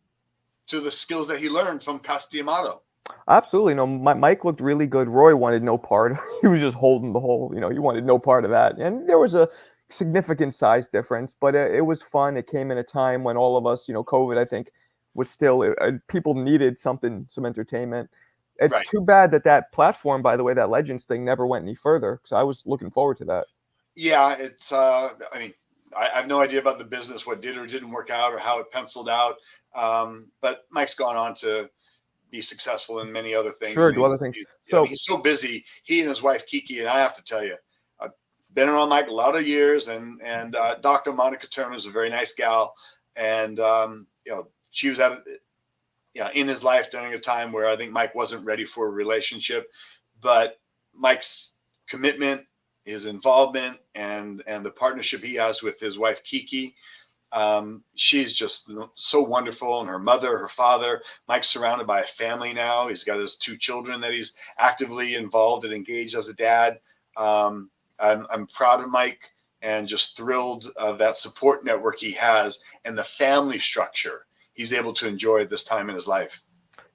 the skills that he learned from Cus D'Amato.
Absolutely. No, Mike looked really good. Roy wanted no part. He was just holding the whole, he wanted no part of that. And there was a significant size difference, but it was fun. It came in a time when all of us, COVID, I think, was still, people needed some entertainment. It's too bad that platform, by the way, that Legends thing never went any further, because I was looking forward to that.
Yeah, it's, I mean, I have no idea about the business, what did or didn't work out or how it penciled out. But Mike's gone on to be successful in many other things.
Sure, do other things.
He's so busy. He and his wife Kiki, and I have to tell you, I've been around Mike a lot of years, and Dr. Monica Turner is a very nice gal, and she was in his life during a time where I think Mike wasn't ready for a relationship, but Mike's commitment, his involvement, and the partnership he has with his wife Kiki. She's just so wonderful, and her mother, her father. Mike's surrounded by a family now. He's got his 2 children that he's actively involved and engaged as a dad. I'm proud of Mike and just thrilled of that support network he has and the family structure he's able to enjoy at this time in his life.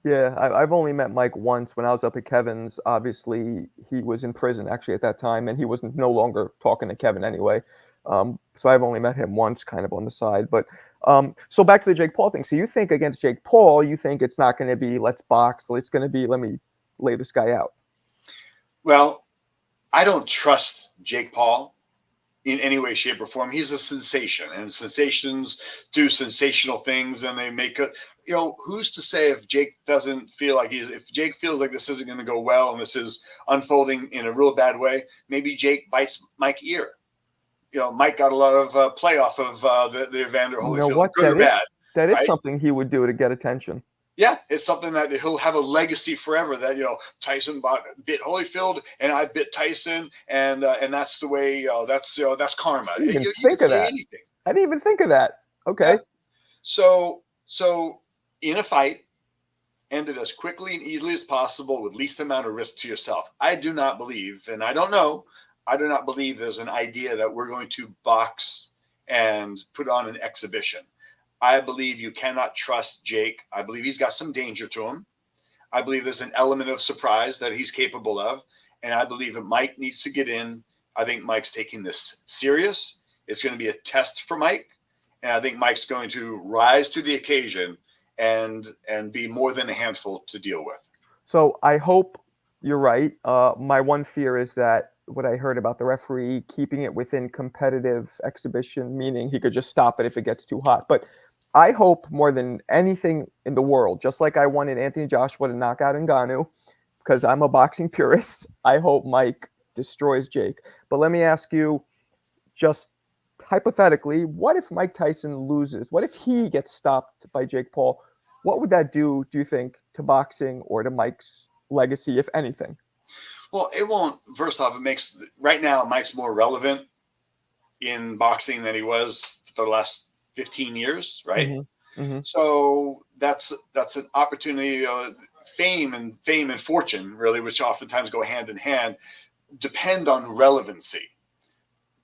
Yeah, I've only met Mike once when I was up at Kevin's. Obviously, he was in prison actually at that time, and he was no longer talking to Kevin anyway. So I've only met him once, kind of on the side. But so back to the Jake Paul thing. So you think against Jake Paul, you think it's not going to be let's box. It's going to be let me lay this guy out.
Well, I don't trust Jake Paul in any way, shape, or form. He's a sensation, and sensations do sensational things, and they make a, who's to say if Jake doesn't feel like if Jake feels like this isn't going to go well and this is unfolding in a real bad way, maybe Jake bites Mike's ear. Mike got a lot of play off of the Evander
You know
Holyfield,
what?
good or bad,
That is
right?
something he would do to get attention.
Yeah, it's something that he'll have a legacy forever. That Tyson bit Holyfield, and I bit Tyson, and that's the way. That's karma.
I didn't even
You can
think of
say
that.
anything.
I didn't even think of that. Okay.
Yeah. So in a fight, end it as quickly and easily as possible with least amount of risk to yourself. I do not believe, and I don't know, I do not believe there's an idea that we're going to box and put on an exhibition. I believe you cannot trust Jake. I believe he's got some danger to him. I believe there's an element of surprise that he's capable of. And I believe that Mike needs to get in. I think Mike's taking this serious. It's going to be a test for Mike. And I think Mike's going to rise to the occasion and be more than a handful to deal with.
So I hope you're right. My one fear is that what I heard about the referee keeping it within competitive exhibition, meaning he could just stop it if it gets too hot. But I hope more than anything in the world, just like I wanted Anthony Joshua to knock out Ngannou, because I'm a boxing purist, I hope Mike destroys Jake. But let me ask you, just hypothetically, what if Mike Tyson loses? What if he gets stopped by Jake Paul? What would that do you think, to boxing or to Mike's legacy, if anything?
Well, it won't. First off, it makes right now Mike's more relevant in boxing than he was for the last 15 years, right?
Mm-hmm. Mm-hmm.
So that's an opportunity. Fame and fortune, really, which oftentimes go hand in hand, depend on relevancy.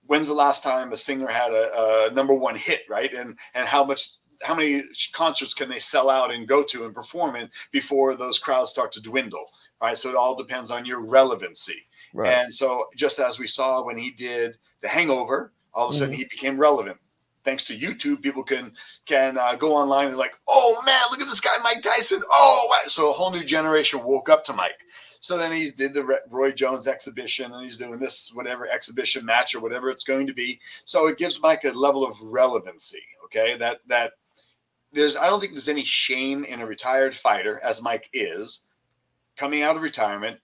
When's the last time a singer had a number one hit, right? And how many concerts can they sell out and go to and perform in before those crowds start to dwindle, right? So it all depends on your relevancy.
Right.
And so just as we saw when he did The Hangover, all of a sudden
Mm-hmm.
he became relevant. Thanks to YouTube, people can go online and like, oh man, look at this guy, Mike Tyson. Oh, wow. So a whole new generation woke up to Mike. So then he did the Roy Jones exhibition, and he's doing this whatever exhibition match or whatever it's going to be. So it gives Mike a level of relevancy. Okay, that I don't think there's any shame in a retired fighter, as Mike is, coming out of retirement,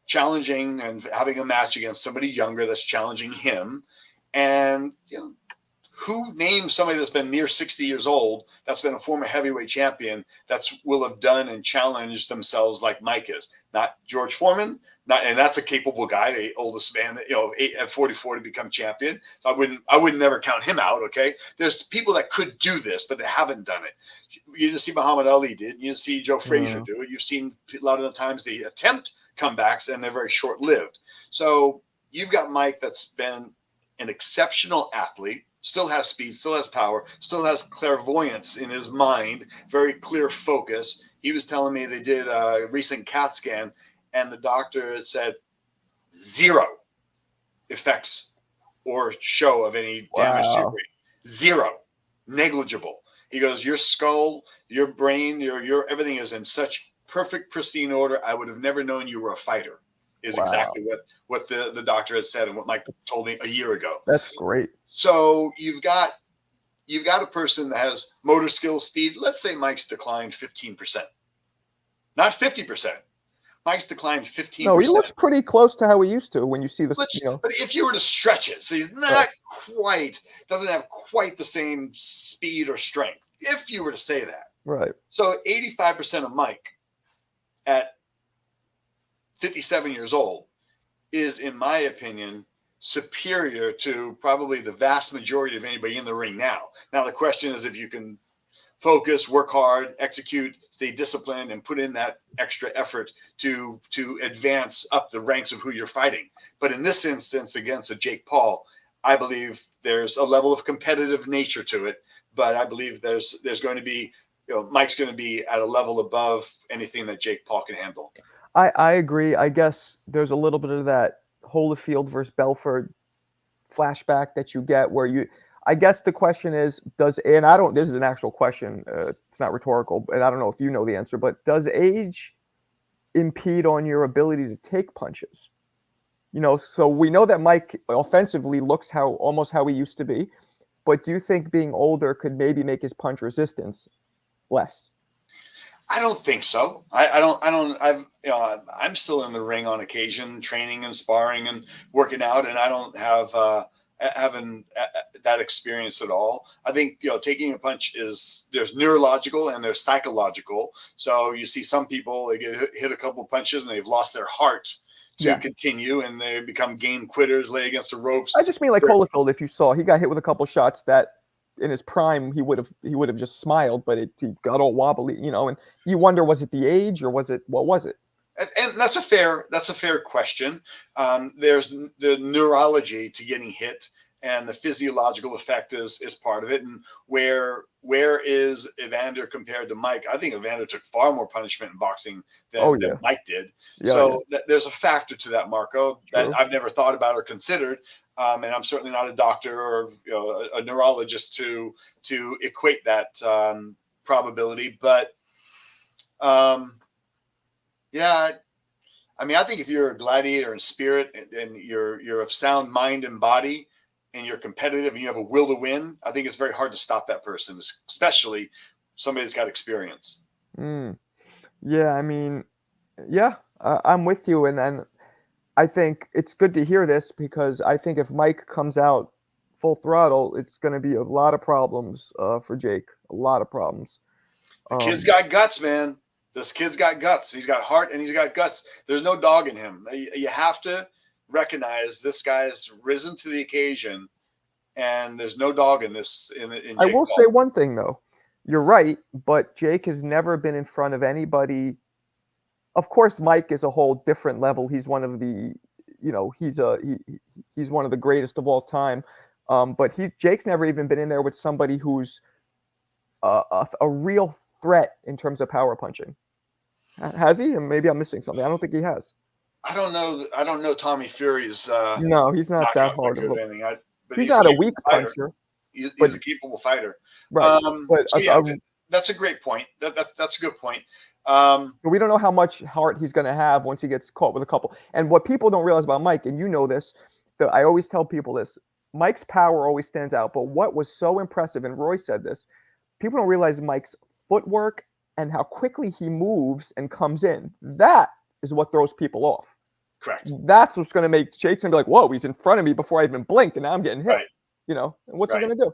challenging and having a match against somebody younger that's challenging him, and who names somebody that's been near 60 years old, that's been a former heavyweight champion, that's will have done and challenged themselves like Mike is? Not George Foreman, and that's a capable guy, the oldest man, at 44 to become champion. So I wouldn't never count him out. Okay, there's people that could do this, but they haven't done it. You didn't see Muhammad Ali did. You didn't see Joe Frazier do it. You've seen a lot of the times they attempt comebacks and they're very short-lived. So you've got Mike that's been an exceptional athlete. Still has speed, still has power, still has clairvoyance in his mind, very clear focus. He was telling me they did a recent CAT scan, and the doctor said 0 effects or show of any damage to your brain. 0, negligible. He goes, your skull, your brain, your everything is in such perfect, pristine order. I would have never known you were a fighter. Is exactly what the doctor had said and what Mike told me a year ago.
That's great.
So you've got a person that has motor skill, speed. Let's say Mike's declined 15%, not 50%. Mike's declined 15%.
No, he looks pretty close to how he used to when you see this.
But if you were to stretch it, so he's not quite, doesn't have quite the same speed or strength. If you were to say that,
right.
So 85% of Mike at 57 years old is, in my opinion, superior to probably the vast majority of anybody in the ring now. Now, the question is if you can focus, work hard, execute, stay disciplined, and put in that extra effort to advance up the ranks of who you're fighting. But in this instance, against a Jake Paul, I believe there's a level of competitive nature to it. But I believe there's going to be, Mike's going to be at a level above anything that Jake Paul can handle.
I agree. I guess there's a little bit of that Holyfield versus Belfort flashback that you get where I guess the question is, this is an actual question, it's not rhetorical, and I don't know if you know the answer, but does age impede on your ability to take punches? So we know that Mike offensively looks almost how he used to be, but do you think being older could maybe make his punch resistance less?
I don't think so. I'm still in the ring on occasion, training and sparring and working out, and I don't have having that experience at all. I think, taking a punch there's neurological and there's psychological. So you see some people, they get hit a couple punches and they've lost their heart to
Yeah.
continue, and they become game quitters, lay against the ropes.
I just mean like Holyfield. If you saw, he got hit with a couple shots that in his prime he would have just smiled, but he got all wobbly, and you wonder, was it the age or what was it?
And that's a fair question. There's the neurology to getting hit, and the physiological effect is part of it. And where is Evander compared to Mike? I think Evander took far more punishment in boxing than Mike did. There's a factor to that, Marco, that I've never thought about or considered. And I'm certainly not a doctor or a neurologist to equate that probability, but. Yeah, I mean, I think if you're a gladiator in spirit and you're of sound mind and body, and you're competitive and you have a will to win, I think it's very hard to stop that person, especially somebody that's got experience.
Yeah, I mean, yeah, I'm with you, and I think it's good to hear this because I think if Mike comes out full throttle, it's going to be a lot of problems for Jake, a lot of problems.
The kid's got guts, man. This kid's got guts. He's got heart and he's got guts. There's no dog in him. You have to recognize this guy's risen to the occasion, and there's no dog in this. In Jake
I will say one thing though, you're right, but Jake has never been in front of anybody. Of course, Mike is a whole different level. He's one of the, he's one of the greatest of all time. But Jake's never even been in there with somebody who's a real threat in terms of power punching. Has he? And maybe I'm missing something. I don't think he has.
I don't know. I don't know Tommy Fury's.
No, he's not that hard of
anything. But
he's not a weak puncher.
He's a capable fighter.
Right.
That's a great point. That's a good point.
We don't know how much heart he's going to have once he gets caught with a couple. And what people don't realize about Mike, and you know this, that I always tell people this, Mike's power always stands out. But what was so impressive, and Roy said this, people don't realize Mike's footwork and how quickly he moves and comes in. That is what throws people off.
Correct.
That's what's going to make Jake's going to be like, whoa, he's in front of me before I even blink, and now I'm getting hit.
Right.
And what's he going to do?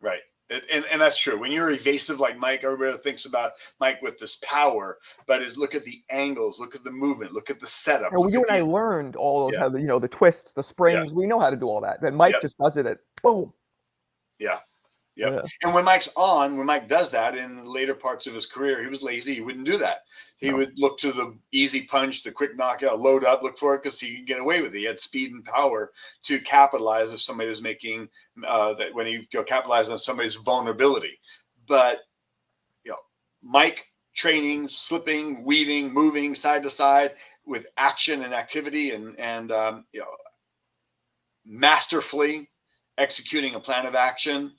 Right. And that's true. When you're evasive like Mike, everybody thinks about Mike with this power, but look at the angles, look at the movement, look at the setup.
And I learned all of how the twists, the springs. Yeah. We know how to do all that. And Mike just does it at boom.
Yeah. Yep. Yeah. And when Mike does that in later parts of his career, he was lazy. He wouldn't do that. He would look to the easy punch, the quick knockout, load up, look for it because he could get away with it. He had speed and power to capitalize if somebody was making when he capitalize on somebody's vulnerability. But Mike training, slipping, weaving, moving side to side with action and activity, and masterfully executing a plan of action.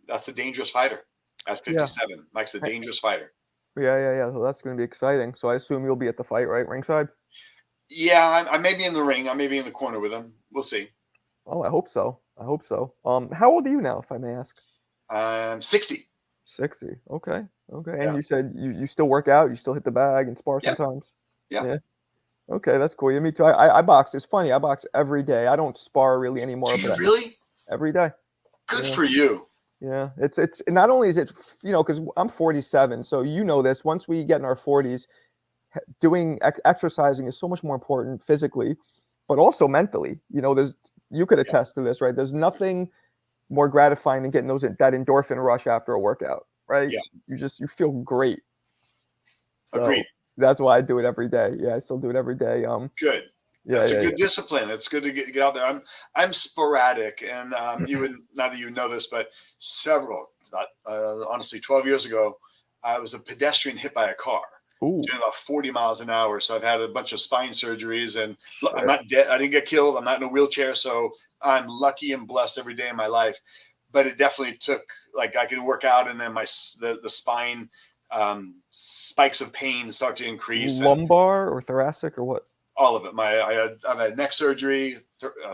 That's a dangerous fighter at 57. Yeah. Mike's a dangerous fighter.
Yeah. So that's going to be exciting. So I assume you'll be at the fight, right? Ringside?
Yeah, I may be in the ring. I may be in the corner with him. We'll see.
Oh, I hope so. How old are you now, if I may ask?
60.
60. Okay. And you said you still work out? You still hit the bag and spar sometimes?
Yeah.
Okay, that's cool. Yeah, me too. I box. It's funny. I box every day. I don't spar really anymore.
Do you really?
Every day.
Good for you.
Yeah, it's not only is it because I'm 47, so this. Once we get in our 40s, doing exercising is so much more important physically, but also mentally. You could attest to this, right? There's nothing more gratifying than getting that endorphin rush after a workout, right?
Yeah,
you feel great. So
agreed.
That's why I do it every day. Yeah, I still do it every day.
Good. That's a good discipline. It's good to get out there. I'm sporadic, and you would not that you know this, but honestly, 12 years ago, I was a pedestrian hit by a car doing about 40 miles an hour. So I've had a bunch of spine surgeries, and I'm not dead. I didn't get killed. I'm not in a wheelchair, so I'm lucky and blessed every day of my life. But it definitely took I can work out, and then the spine spikes of pain start to increase.
Lumbar or thoracic or what?
All of it. I've had neck surgery,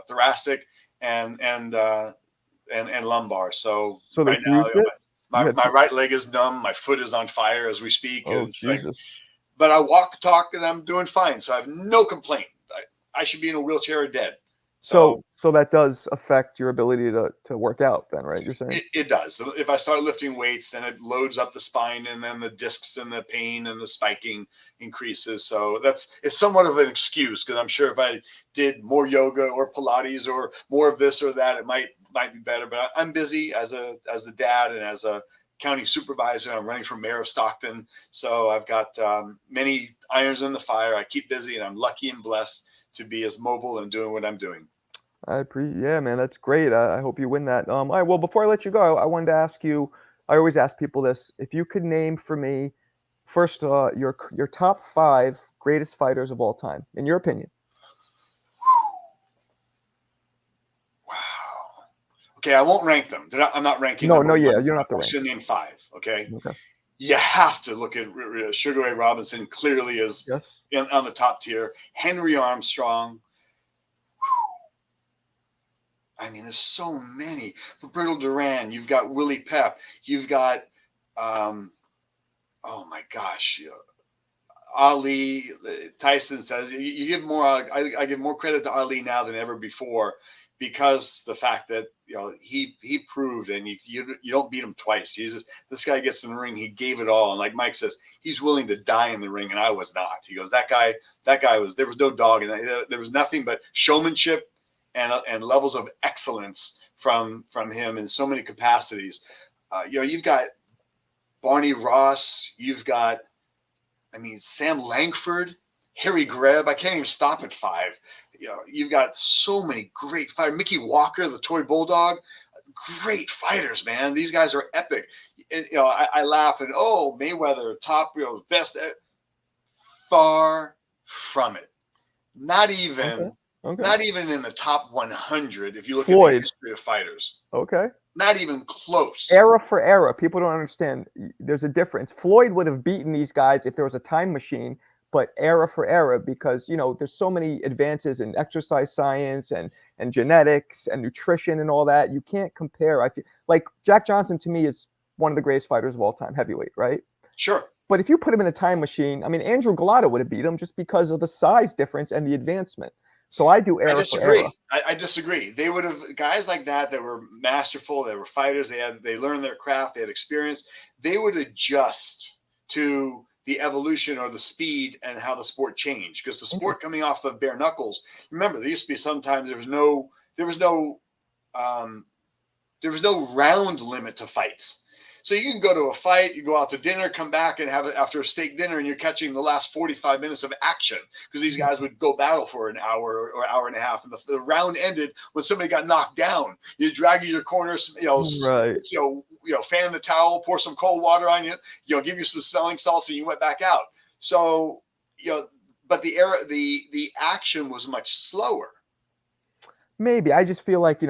thoracic, and lumbar. So
So they
right now,
fused it? You had
my right leg is numb. My foot is on fire as we speak.
oh
It's like,
Jesus.
but I walk, talk, and I'm doing fine. So I have no complaint. I should be in a wheelchair or dead. So
So that does affect your ability to work out then, right? You're saying?
it does. If I start lifting weights, then it loads up the spine, and then the discs and the pain and the spiking increases. So it's somewhat of an excuse, because I'm sure if I did more yoga or Pilates or more of this or that, it might be better. But I'm busy as a dad and as a county supervisor. I'm running for mayor of Stockton, so I've got many irons in the fire. I keep busy, and I'm lucky and blessed to be as mobile and doing what I'm doing.
Yeah, man, that's great. I hope you win that. All right, well, before I let you go, I wanted to ask you, I always ask people this, if you could name for me first your top 5 greatest fighters of all time, in your opinion.
Wow. Okay, I won't rank them. I'm not ranking
No,
number
no, yeah,
one.
you don't have to
I'm
rank.
just going to name 5. Okay.
Okay.
You have to look at Sugar Ray Robinson clearly as
Yes.
on the top tier. Henry Armstrong. I mean, there's so many. Roberto Duran. You've got Willie Pep. You've got, oh my gosh, Ali. Tyson says you give more. I give more credit to Ali now than ever before, because the fact that he proved, and you don't beat him twice. This guy gets in the ring, he gave it all, and like Mike says, he's willing to die in the ring, and I was not. He goes, that guy was, there was no dog, and there was nothing but showmanship and levels of excellence from him in so many capacities. You've got Barney Ross, you've got, I mean, Sam Langford, Harry Greb. I can't even stop at 5. You've got so many great fighters. Mickey Walker, the toy bulldog, great fighters, man. These guys are epic. And, I laugh and Mayweather, top, best. Far from it. Not even,
Okay.
not even in the top 100. If you look at the
Floyd.
history of fighters,
Okay.
not even close.
Era for era, people don't understand. There's a difference. Floyd would have beaten these guys if there was a time machine, but era for era, because there's so many advances in exercise science and genetics and nutrition and all that. You can't compare. I feel like Jack Johnson to me is one of the greatest fighters of all time, heavyweight, right?
Sure.
But if you put him in a time machine, I mean, Andrew Galata would have beat him just because of the size difference and the advancement. So I do era for era.
I disagree. They would have, guys like that were masterful. They were fighters. They learned their craft. They had experience. They would adjust to the evolution or the speed and how the sport changed. Because the sport coming off of bare knuckles, remember, there used to be sometimes there was no round limit to fights. So you can go to a fight, you go out to dinner, come back and have it after a steak dinner, and you're catching the last 45 minutes of action, because these guys would go battle for an hour or hour and a half, and the round ended when somebody got knocked down. You drag you to your corners,
Right.
Fan the towel, pour some cold water on you, give you some smelling salts, and you went back out. So but the action was much slower.
Maybe I just feel like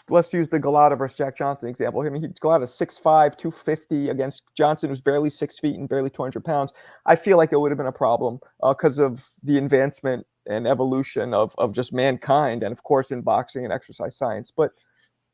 let's use the Galata versus Jack Johnson example. I mean, Galata's 6'5", 250 against Johnson, who's barely 6 feet and barely 200 pounds. I feel like it would have been a problem because of the advancement and evolution of just mankind, and of course in boxing and exercise science. But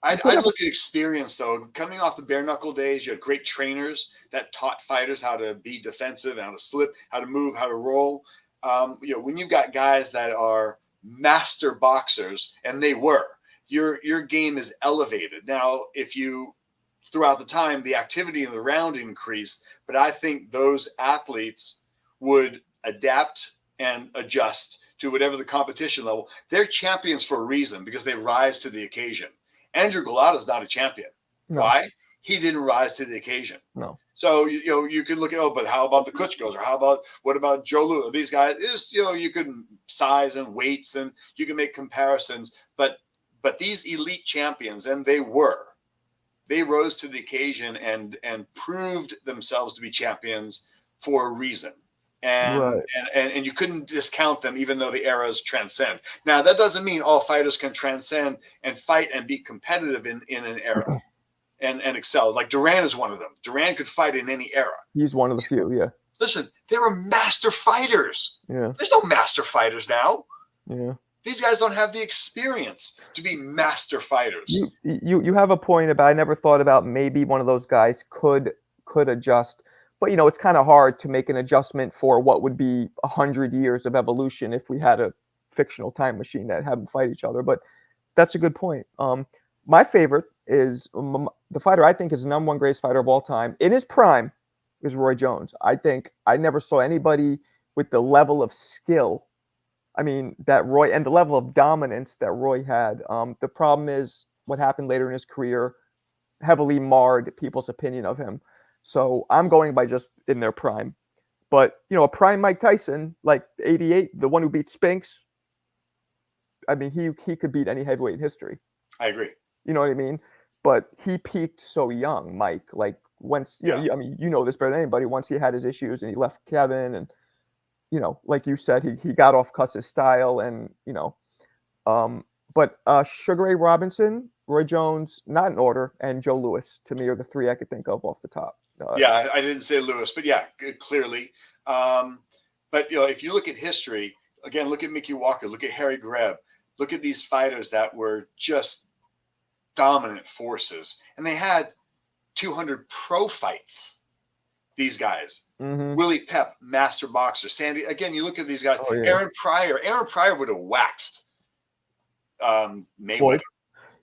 I look at experience, though. Coming off the bare knuckle days, you had great trainers that taught fighters how to be defensive, how to slip, how to move, how to roll. When you've got guys that are master boxers, and they were, your game is elevated. Now, if you, throughout the time, the activity in the round increased, but I think those athletes would adapt and adjust to whatever the competition level. They're champions for a reason, because they rise to the occasion. Andrew Galata is not a champion.
No.
Why? He didn't rise to the occasion.
No.
So you could look at, but how about the Klitschko's, or what about Joe Louis? These guys, you can size and weights, and you can make comparisons, but these elite champions, and they rose to the occasion and proved themselves to be champions for a reason. And,
right.
and you couldn't discount them, even though the eras transcend. Now, that doesn't mean all fighters can transcend and fight and be competitive in an era and excel. Like Duran is one of them. Duran could fight in any era.
He's one of the few, yeah.
Listen, they were master fighters.
Yeah.
There's no master fighters now.
Yeah.
These guys don't have the experience to be master fighters.
You have a point about I never thought about maybe one of those guys could adjust, but it's kind of hard to make an adjustment for what would be 100 years of evolution if we had a fictional time machine that had them fight each other. But that's a good point. My favorite is the fighter I think is the #1 greatest fighter of all time in his prime is Roy Jones. I think I never saw anybody with the level of skill. I mean, that Roy and the level of dominance that Roy had. The problem is what happened later in his career heavily marred people's opinion of him. So I'm going by just in their prime. But a prime Mike Tyson, like '88, the one who beat Spinks. I mean, he could beat any heavyweight in history.
I agree.
You know what I mean? But he peaked so young, Mike. Like once, I mean, this better than anybody. Once he had his issues and he left Kevin, and like you said, he got off Cus's style, and but Sugar Ray Robinson, Roy Jones, not in order, and Joe Louis to me are the three I could think of off the top.
Yeah, I didn't say Lewis, but yeah, clearly. But if you look at history, again, look at Mickey Walker, look at Harry Greb, look at these fighters that were just dominant forces, and they had 200 pro fights. These guys, Willie Pep, master boxer, Sandy. Again, you look at these guys.
Oh, yeah.
Aaron Pryor would have waxed Mayweather.
Floyd.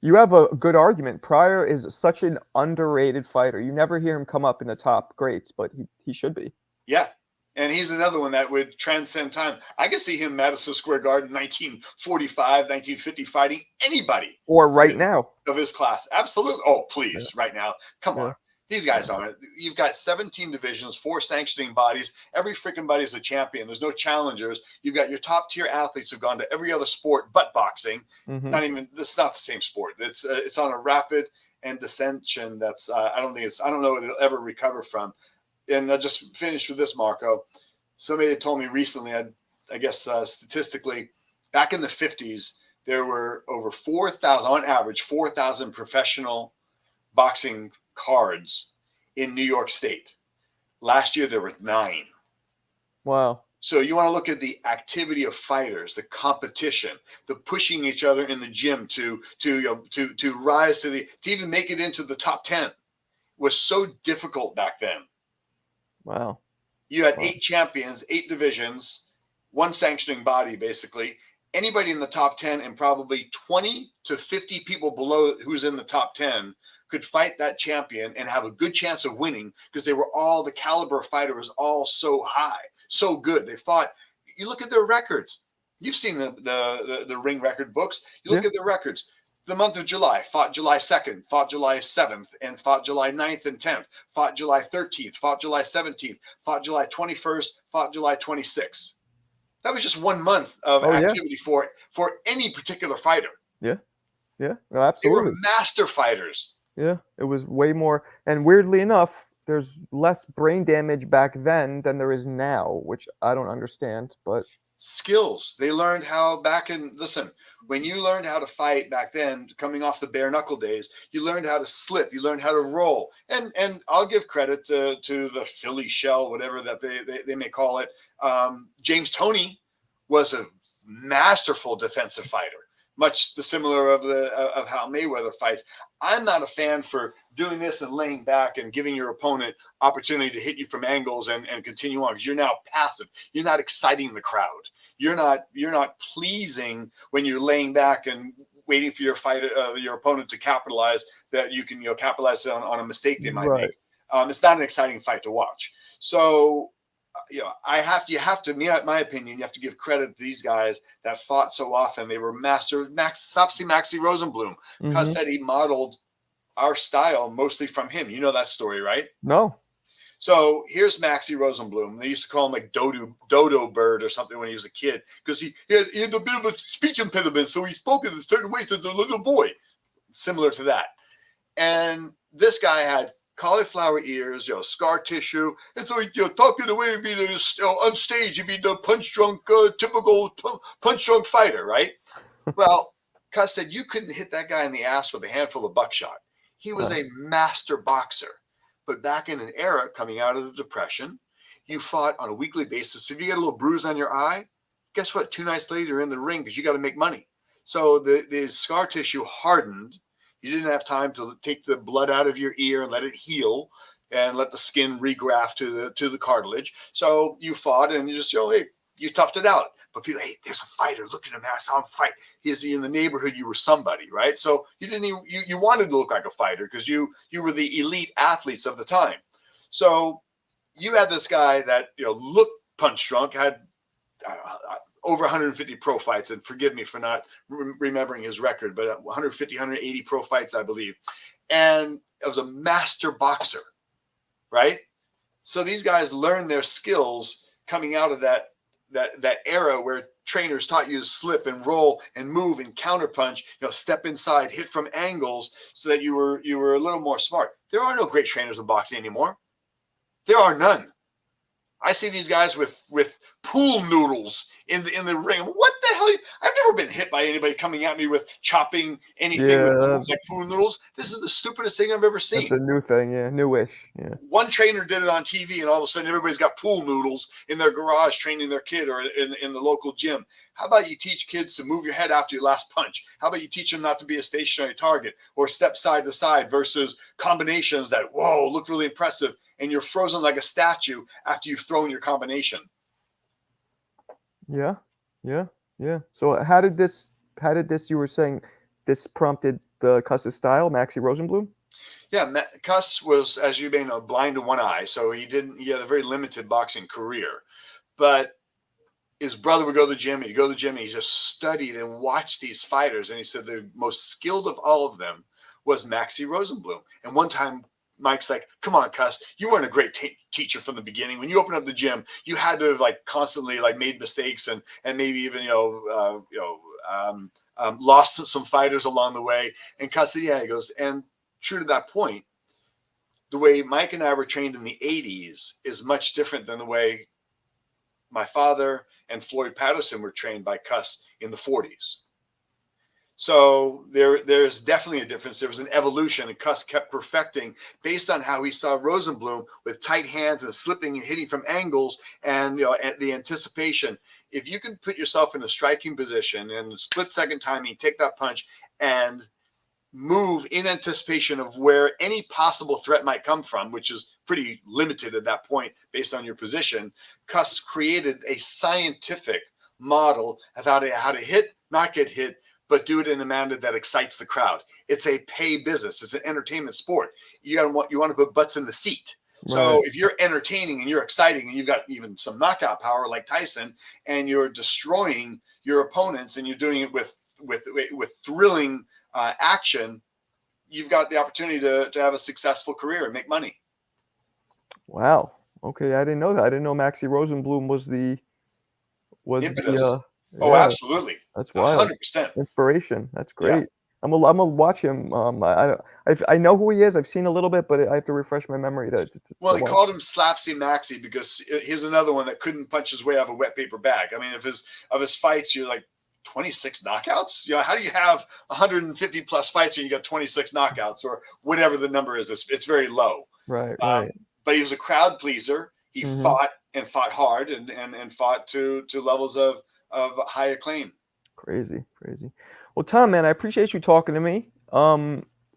You have a good argument. Pryor is such an underrated fighter. You never hear him come up in the top greats, but he should be.
Yeah. And he's another one that would transcend time. I could see him Madison Square Garden, 1945, 1950, fighting anybody.
Or right now.
Of his class. Absolutely. Oh, please, right now. Come on. These guys aren't. You've got 17 divisions, 4 sanctioning bodies. Every freaking body is a champion. There's no challengers. You've got your top tier athletes who've gone to every other sport but boxing. Not even, this is not the same sport. It's on a rapid and descension that's I don't know if it'll ever recover from. And I'll just finish with this, Marco. Somebody had told me recently, I guess statistically, back in the 50s, there were over 4,000, on average, 4,000 professional boxing cards in New York State. Last year, there were 9.
Wow.
So you want to look at the activity of fighters, the competition, the pushing each other in the gym to rise to even make it into the top 10 was so difficult back then.
Wow.
You had 8 champions, 8 divisions, 1 sanctioning body, basically. Anybody in the top 10 and probably 20 to 50 people below who's in the top 10 could fight that champion and have a good chance of winning because they were all, the caliber of fighter was all so high, so good. They fought. You look at their records. You've seen the ring record books. You look at their records. The month of July, fought July 2nd, fought July 7th, and fought July 9th and 10th, fought July 13th, fought July 17th, fought July 21st, fought July 26th. That was just 1 month of activity for any particular fighter.
Yeah. Yeah. No, absolutely.
They were master fighters.
Yeah. It was way more. And weirdly enough, there's less brain damage back then than there is now, which I don't understand, but
skills. They learned how listen, when you learned how to fight back then, coming off the bare knuckle days, you learned how to slip, you learned how to roll. And I'll give credit to the Philly shell, whatever that they may call it. James Toney was a masterful defensive fighter, much the similar of how Mayweather fights. I'm not a fan for doing this and laying back and giving your opponent opportunity to hit you from angles and continue on, because you're now passive. You're not exciting the crowd. You're not pleasing when you're laying back and waiting for your opponent to capitalize, that you can capitalize on a mistake they might make. It's not an exciting fight to watch. So my opinion, you have to give credit to these guys that fought so often. They were master. Maxie Rosenblum. Cus said he modeled our style mostly from him. You know that story, right?
No.
So here's Maxie Rosenblum. They used to call him like Dodo Bird or something when he was a kid, because he had a bit of a speech impediment, so he spoke in a certain way to the little boy, similar to that. And this guy had cauliflower ears, scar tissue, and so he'd talk in the way he'd be on stage, he'd be the typical punch drunk fighter, right? Well, Cus said you couldn't hit that guy in the ass with a handful of buckshot. He was a master boxer. But back in an era coming out of the Depression, You fought on a weekly basis. So if you get a little bruise on your eye, guess what? 2 nights later, you're in the ring because you got to make money. So the scar tissue hardened. You didn't have time to take the blood out of your ear and let it heal and let the skin regraft to the cartilage. So you fought and you just, hey, you toughed it out. But people, hey, there's a fighter. Look at him. I saw him fight. He's in the neighborhood. You were somebody, right? So you didn't even, you wanted to look like a fighter because you were the elite athletes of the time. So you had this guy that, looked punch drunk, had over 150 pro fights, and forgive me for not remembering his record, but 150, 180 pro fights, I believe. And it was a master boxer, right? So these guys learned their skills coming out of that era where trainers taught you to slip and roll and move and counterpunch, step inside, hit from angles, so that you were a little more smart. There are no great trainers in boxing anymore. There are none. I see these guys with pool noodles in the ring. What the hell? I've never been hit by anybody coming at me with chopping anything with tools like pool noodles. This is the stupidest thing I've ever seen.
That's a new thing, yeah, newish. Yeah.
One trainer did it on TV, and all of a sudden everybody's got pool noodles in their garage training their kid or in the local gym. How about you teach kids to move your head after your last punch? How about you teach them not to be a stationary target or step side to side versus combinations that, whoa, look really impressive, and you're frozen like a statue after you've thrown your combination.
Yeah. So how did this, you were saying this prompted the Cus's style, Maxie Rosenblum?
Yeah, Cus was, as you may know, blind in one eye, so he had a very limited boxing career. But his brother would go to the gym, he'd go to the gym, and he just studied and watched these fighters. And he said the most skilled of all of them was Maxie Rosenblum. And one time, Mike's like, come on, Cus, you weren't a great teacher from the beginning. When you opened up the gym, you had to have constantly made mistakes and maybe even, lost some fighters along the way. And Cus said, yeah, he goes, and true to that point, the way Mike and I were trained in the 80s is much different than the way my father and Floyd Patterson were trained by Cus in the 40s. So there's definitely a difference. There was an evolution, and Cus kept perfecting based on how he saw Rosenblum with tight hands and slipping and hitting from angles and the anticipation. If you can put yourself in a striking position and a split second timing, take that punch and move in anticipation of where any possible threat might come from, which is pretty limited at that point based on your position, Cus created a scientific model of how to hit, not get hit, but do it in a manner that excites the crowd. It's a pay business. It's an entertainment sport. You want to put butts in the seat. Right. So if you're entertaining and you're exciting and you've got even some knockout power like Tyson, and you're destroying your opponents and you're doing it with thrilling action, you've got the opportunity to have a successful career and make money.
Wow. Okay, I didn't know that. I didn't know Maxie Rosenblum was the
impetus.
Yeah,
absolutely.
That's wild.
100%.
Inspiration. That's great. Yeah. I'm gonna watch him. I know who he is. I've seen a little bit, but I have to refresh my memory
Well, he called him Slapsy Maxie because here's another one that couldn't punch his way out of a wet paper bag. I mean, of his fights, you're like 26 knockouts. How do you have 150 plus fights and you got 26 knockouts or whatever the number is? It's very low.
Right.
But he was a crowd pleaser. He fought hard and fought to levels of high acclaim.
Crazy. Well, Tom, man, I appreciate you talking to me.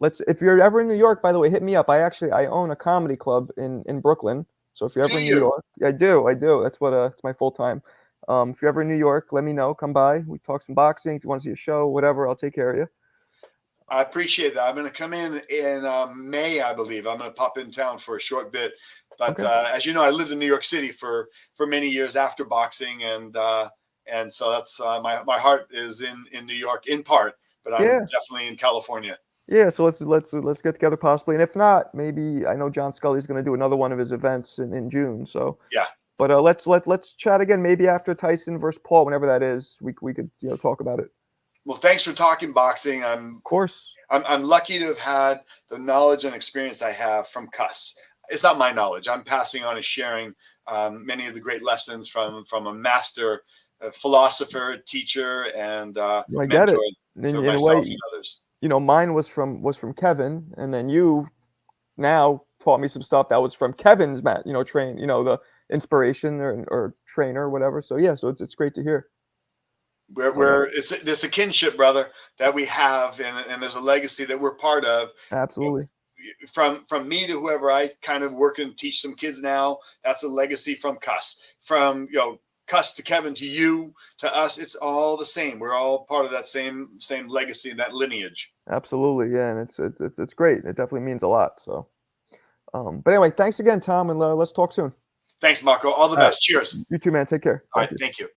If you're ever in New York, by the way, hit me up. I own a comedy club in Brooklyn. So if you're ever in New York, I do. That's what it's my full time. If you're ever in New York, let me know. Come by. We talk some boxing. If you want to see a show, whatever, I'll take care of you.
I appreciate that. I'm going to come in May, I believe. I'm going to pop in town for a short bit. But okay. As you know, I lived in New York City for many years after boxing, and so that's my heart is in New York in part, but I'm definitely in California.
Yeah, so let's get together possibly, and if not, maybe I know John Scully's going to do another one of his events in June. So
yeah,
but let's chat again maybe after Tyson versus Paul, whenever that is. We could talk about it.
Well, thanks for talking boxing.
Of course.
I'm lucky to have had the knowledge and experience I have from Cus. It's not my knowledge. I'm passing on and sharing many of the great lessons from a master philosopher, teacher, and mentor for myself and others.
Mine was from Kevin, and then you now taught me some stuff that was from Kevin's train. inspiration or trainer or whatever. So yeah, so it's great to hear.
There's a kinship, brother, that we have, and there's a legacy that we're part of.
Absolutely.
From me to whoever I kind of work and teach some kids now, that's a legacy from Cus. From Cus to Kevin to you to us, it's all the same. We're all part of that same legacy, that lineage.
Absolutely, yeah, and it's great. It definitely means a lot. So, but anyway, thanks again, Tom, and let's talk soon.
Thanks, Marco. All the
All right.
best. Cheers.
You too, man. Take care.
All
Thank
right.
you.
Thank you.